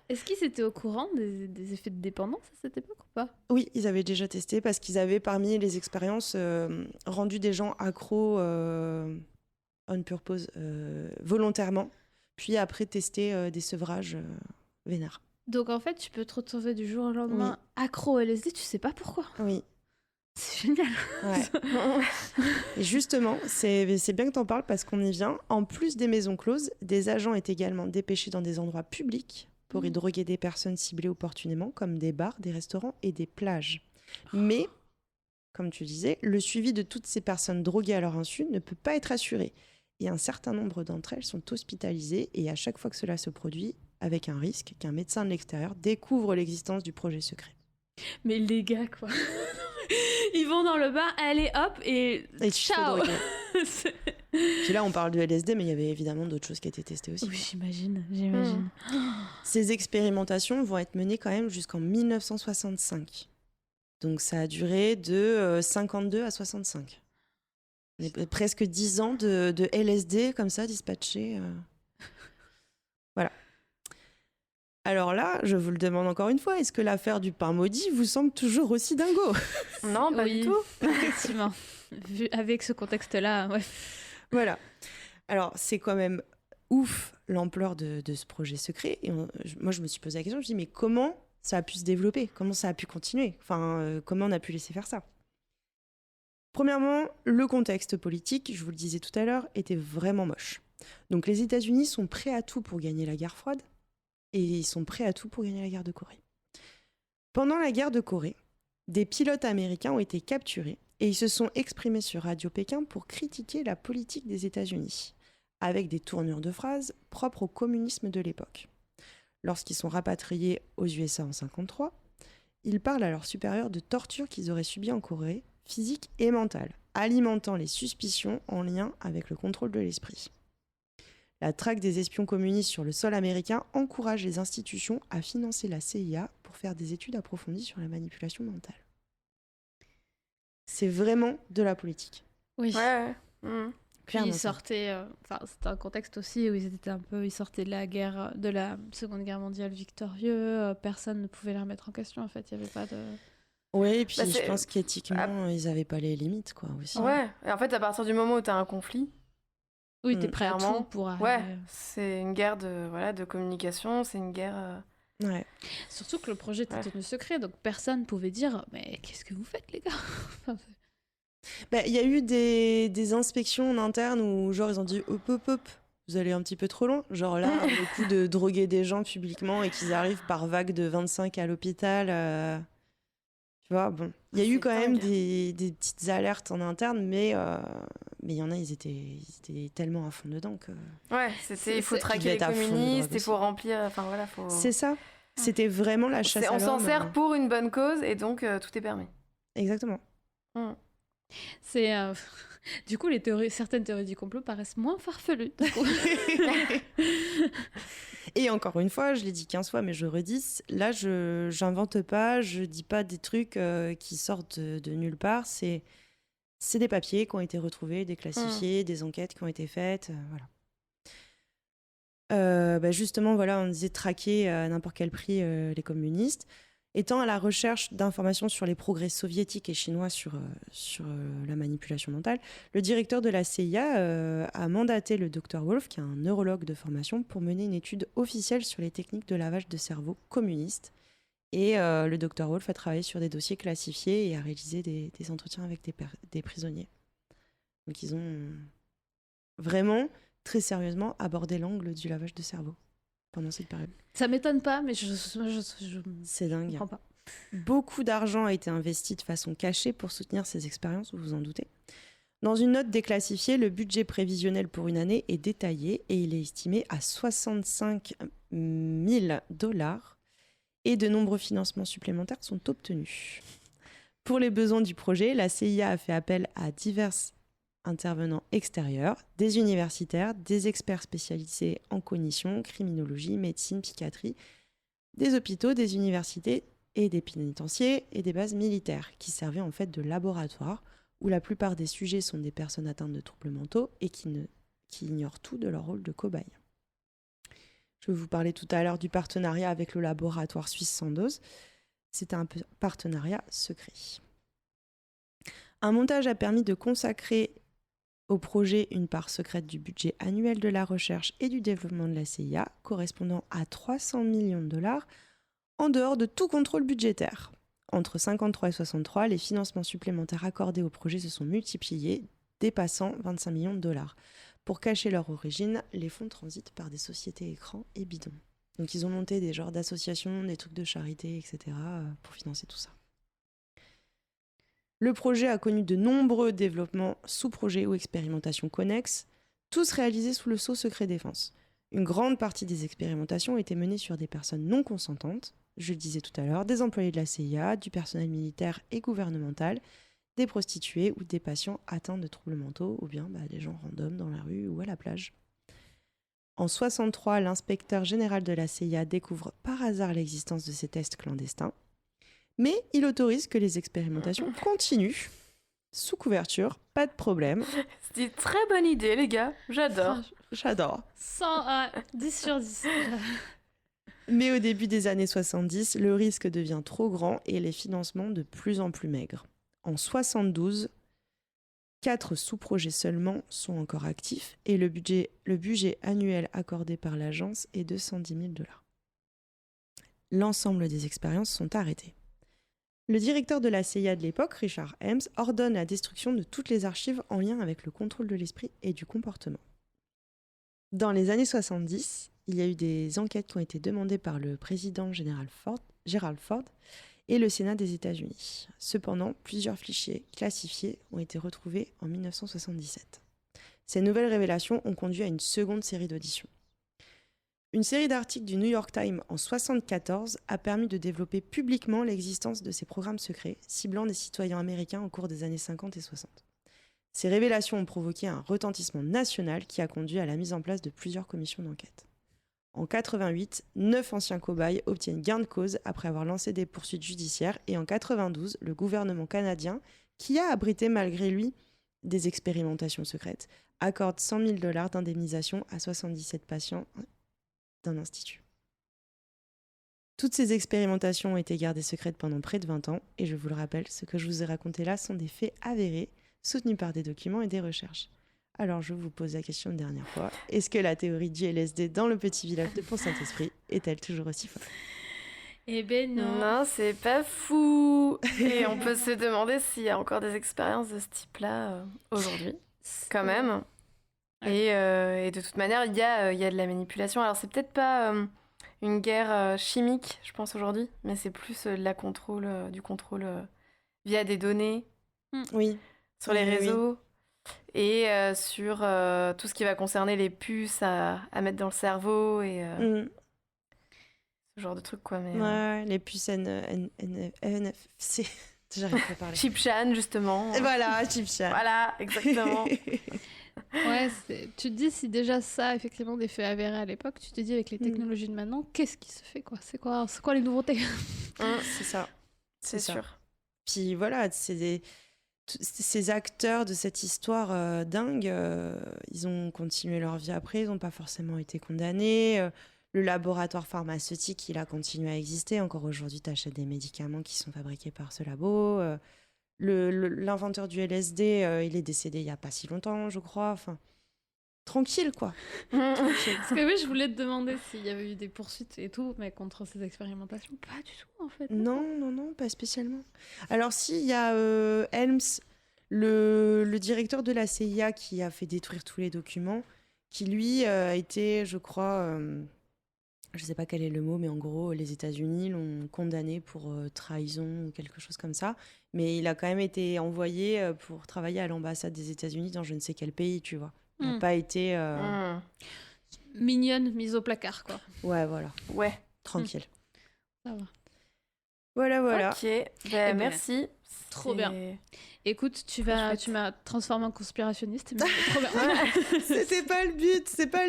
Est-ce qu'ils étaient au courant des effets de dépendance à cette époque ou pas? Oui, ils avaient déjà testé parce qu'ils avaient parmi les expériences rendu des gens accros on purpose volontairement, puis après testé des sevrages vénères. Donc en fait, tu peux te retrouver du jour au lendemain accro au LSD, tu sais pas pourquoi. Oui. C'est génial. Ouais. Et justement, c'est bien que tu en parles parce qu'on y vient. En plus des maisons closes, des agents étaient également dépêchés dans des endroits publics pour y droguer des personnes ciblées opportunément, comme des bars, des restaurants et des plages. Mais, comme tu disais, le suivi de toutes ces personnes droguées à leur insu ne peut pas être assuré. Et un certain nombre d'entre elles sont hospitalisées et à chaque fois que cela se produit, avec un risque qu'un médecin de l'extérieur découvre l'existence du projet secret. Mais les gars, quoi. Ils vont dans le bar, allez hop, et Et tu te fais ciao. droguer. Puis là, on parle de LSD, mais il y avait évidemment d'autres choses qui étaient testées aussi. Oui, j'imagine. Ces expérimentations vont être menées quand même jusqu'en 1965. Donc ça a duré de 52 à 65. On est presque 10 ans de LSD comme ça dispatché. Voilà. Alors là, je vous le demande encore une fois, est-ce que l'affaire du pain maudit vous semble toujours aussi dingo? Non, pas Oui. du tout. Effectivement. Vu avec ce contexte-là, ouais. Voilà. Alors, c'est quand même ouf l'ampleur de ce projet secret. Et moi, je me suis posé la question, je me suis dit, mais comment ça a pu se développer? Comment ça a pu continuer? Enfin, comment on a pu laisser faire ça? Premièrement, le contexte politique, je vous le disais tout à l'heure, était vraiment moche. Donc, les États-Unis sont prêts à tout pour gagner la guerre froide et ils sont prêts à tout pour gagner la guerre de Corée. Pendant la guerre de Corée, des pilotes américains ont été capturés et ils se sont exprimés sur Radio Pékin pour critiquer la politique des États-Unis, avec des tournures de phrases propres au communisme de l'époque. Lorsqu'ils sont rapatriés aux USA en 1953, ils parlent à leurs supérieurs de tortures qu'ils auraient subies en Corée, physiques et mentales, alimentant les suspicions en lien avec le contrôle de l'esprit. La traque des espions communistes sur le sol américain encourage les institutions à financer la CIA pour faire des études approfondies sur la manipulation mentale. C'est vraiment de la politique. Oui. Ouais. Puis Clairement, ils ça. sortaient, c'était un contexte aussi où ils sortaient de la Seconde Guerre mondiale victorieux, personne ne pouvait les remettre en question en fait, il y avait pas de... Oui, et puis Bah, je c'est- pense qu'éthiquement, ils n'avaient pas les limites, quoi, aussi. Ouais. Et en fait, à partir du moment où t'as un conflit, Oui, t'es prêt à clairement. tout pour arriver. ouais, c'est une guerre de communication, c'est une guerre. Ouais. Surtout que le projet était Ouais. tenu secret, donc personne pouvait dire « Mais qu'est-ce que vous faites, les gars ?» Enfin, Bah, y a eu des inspections en interne où, genre, ils ont dit hop, hop, hop, vous allez un petit peu trop loin. Genre là, le coup de droguer des gens publiquement et qu'ils arrivent par vague de 25 à l'hôpital. Tu vois, bon. Il y a eu C'est quand même dingue. des petites alertes en interne, mais il y en a, ils étaient tellement à fond dedans que. Ouais, c'était il faut c'est- Ils traquer devaient les être à fond de communistes, drogue il faut remplir. Enfin voilà, faut. C'est ça. C'était vraiment la chasse à On s'en l'homme. sert pour une bonne cause et donc tout est permis. Exactement. c'est... Du coup, certaines théories du complot paraissent moins farfelues. du coup. Et encore une fois, je l'ai dit 15 fois, mais je redis, là, je j'invente pas, je dis pas des trucs qui sortent de nulle part. C'est des papiers qui ont été retrouvés, déclassifiés, des enquêtes qui ont été faites, voilà. Justement, voilà, on disait traquer à n'importe quel prix les communistes. Étant à la recherche d'informations sur les progrès soviétiques et chinois sur la manipulation mentale, le directeur de la CIA a mandaté le Dr Wolf, qui est un neurologue de formation, pour mener une étude officielle sur les techniques de lavage de cerveau communistes. Et le Dr Wolf a travaillé sur des dossiers classifiés et a réalisé des entretiens avec des prisonniers. Donc ils ont vraiment, très sérieusement, abordé l'angle du lavage de cerveau pendant cette période. Ça m'étonne pas, mais je C'est dingue. comprends pas. Beaucoup d'argent a été investi de façon cachée pour soutenir ces expériences, vous vous en doutez. Dans une note déclassifiée, le budget prévisionnel pour une année est détaillé et il est estimé à $65 000. et de nombreux financements supplémentaires sont obtenus. Pour les besoins du projet, la CIA a fait appel à divers intervenants extérieurs, des universitaires, des experts spécialisés en cognition, criminologie, médecine, psychiatrie, des hôpitaux, des universités et des pénitenciers et des bases militaires qui servaient en fait de laboratoire où la plupart des sujets sont des personnes atteintes de troubles mentaux et qui ignorent tout de leur rôle de cobaye. Je vous parlais tout à l'heure du partenariat avec le laboratoire suisse Sandoz. C'était un partenariat secret. Un montage a permis de consacrer au projet une part secrète du budget annuel de la recherche et du développement de la CIA, correspondant à 300 millions de dollars, en dehors de tout contrôle budgétaire. Entre 1953 et 1963, les financements supplémentaires accordés au projet se sont multipliés, dépassant 25 millions de dollars. Pour cacher leur origine, les fonds transitent par des sociétés écrans et bidons. Donc ils ont monté des genres d'associations, des trucs de charité, etc. pour financer tout ça. Le projet a connu de nombreux développements, sous-projets ou expérimentations connexes, tous réalisés sous le sceau secret défense. Une grande partie des expérimentations étaient menées sur des personnes non consentantes, je le disais tout à l'heure, des employés de la CIA, du personnel militaire et gouvernemental, des prostituées ou des patients atteints de troubles mentaux, ou bien des gens random dans la rue ou à la plage. En 1963, l'inspecteur général de la CIA découvre par hasard l'existence de ces tests clandestins, mais il autorise que les expérimentations continuent, sous couverture, pas de problème. C'est une très bonne idée, les gars. J'adore. J'adore. 10 sur 10. Mais au début des années 70, le risque devient trop grand et les financements de plus en plus maigres. En 1972, 4 sous-projets seulement sont encore actifs et le budget annuel accordé par l'agence est de 110 000 $. L'ensemble des expériences sont arrêtées. Le directeur de la CIA de l'époque, Richard Helms, ordonne la destruction de toutes les archives en lien avec le contrôle de l'esprit et du comportement. Dans les années 70, il y a eu des enquêtes qui ont été demandées par le président Gerald Ford et le Sénat des États-Unis. Cependant, plusieurs fichiers classifiés ont été retrouvés en 1977. Ces nouvelles révélations ont conduit à une seconde série d'auditions. Une série d'articles du New York Times en 1974 a permis de développer publiquement l'existence de ces programmes secrets ciblant des citoyens américains au cours des années 50 et 60. Ces révélations ont provoqué un retentissement national qui a conduit à la mise en place de plusieurs commissions d'enquête. En 1988, 9 anciens cobayes obtiennent gain de cause après avoir lancé des poursuites judiciaires et en 1992, le gouvernement canadien, qui a abrité malgré lui des expérimentations secrètes, accorde 100 000 $ d'indemnisation à 77 patients d'un institut. Toutes ces expérimentations ont été gardées secrètes pendant près de 20 ans et je vous le rappelle, ce que je vous ai raconté là sont des faits avérés, soutenus par des documents et des recherches. Alors je vous pose la question une dernière fois, est-ce que la théorie du LSD dans le petit village de Pont-Saint-Esprit est-elle toujours aussi folle ? Eh ben non. Non, c'est pas fou. Et on peut se demander s'il y a encore des expériences de ce type-là aujourd'hui, quand même. Et de toute manière, il y a de la manipulation. Alors, c'est peut-être pas une guerre chimique, je pense, aujourd'hui, mais c'est plus du contrôle via des données Oui. sur les Oui, oui. réseaux et sur tout ce qui va concerner les puces à mettre dans le cerveau et ce genre de trucs, quoi. Mais, Ouais, les puces NFC. J'arrive pas à parler. Chip-chan, justement. Et voilà, Chip-chan. Voilà, exactement. Ouais, tu te dis si déjà ça, effectivement, des faits avérés à l'époque, tu te dis avec les technologies de maintenant, qu'est-ce qui se fait, quoi ? C'est quoi les nouveautés ? C'est ça. C'est ça. sûr. Puis voilà, ces acteurs de cette histoire dingue, ils ont continué leur vie après, ils n'ont pas forcément été condamnés. Le laboratoire pharmaceutique, il a continué à exister. Encore aujourd'hui, tu achètes des médicaments qui sont fabriqués par ce labo. L'inventeur du LSD, il est décédé il n'y a pas si longtemps, je crois. Enfin, tranquille, quoi. Tranquille. Parce que oui, je voulais te demander s'il y avait eu des poursuites et tout, mais contre ces expérimentations, pas du tout, en fait. Non, pas spécialement. Alors si, il y a Helms, le directeur de la CIA qui a fait détruire tous les documents, qui lui a été, je crois, je sais pas quel est le mot, mais en gros, les États-Unis l'ont condamné pour trahison ou quelque chose comme ça. Mais il a quand même été envoyé pour travailler à l'ambassade des États-Unis dans je ne sais quel pays, tu vois. Il n'a pas été... Mignonne, mise au placard, quoi. Ouais, voilà. Ouais. Tranquille. Ça va. Voilà. Ok, ben, ben, merci. trop C'est- bien. Écoute, tu chouette. m'as transformé en conspirationniste, mais trop bien. Ouais. C'était pas le but, c'est pas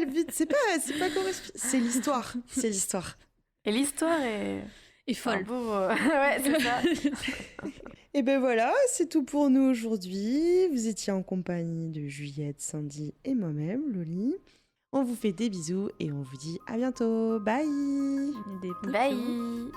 c'est l'histoire, c'est l'histoire. Et l'histoire est... Et folle. Ouais, c'est ça. Et ben voilà, c'est tout pour nous aujourd'hui. Vous étiez en compagnie de Juliette, Sandy et moi-même, Loli. On vous fait des bisous et on vous dit à bientôt. Bye. Des poutous. Bye.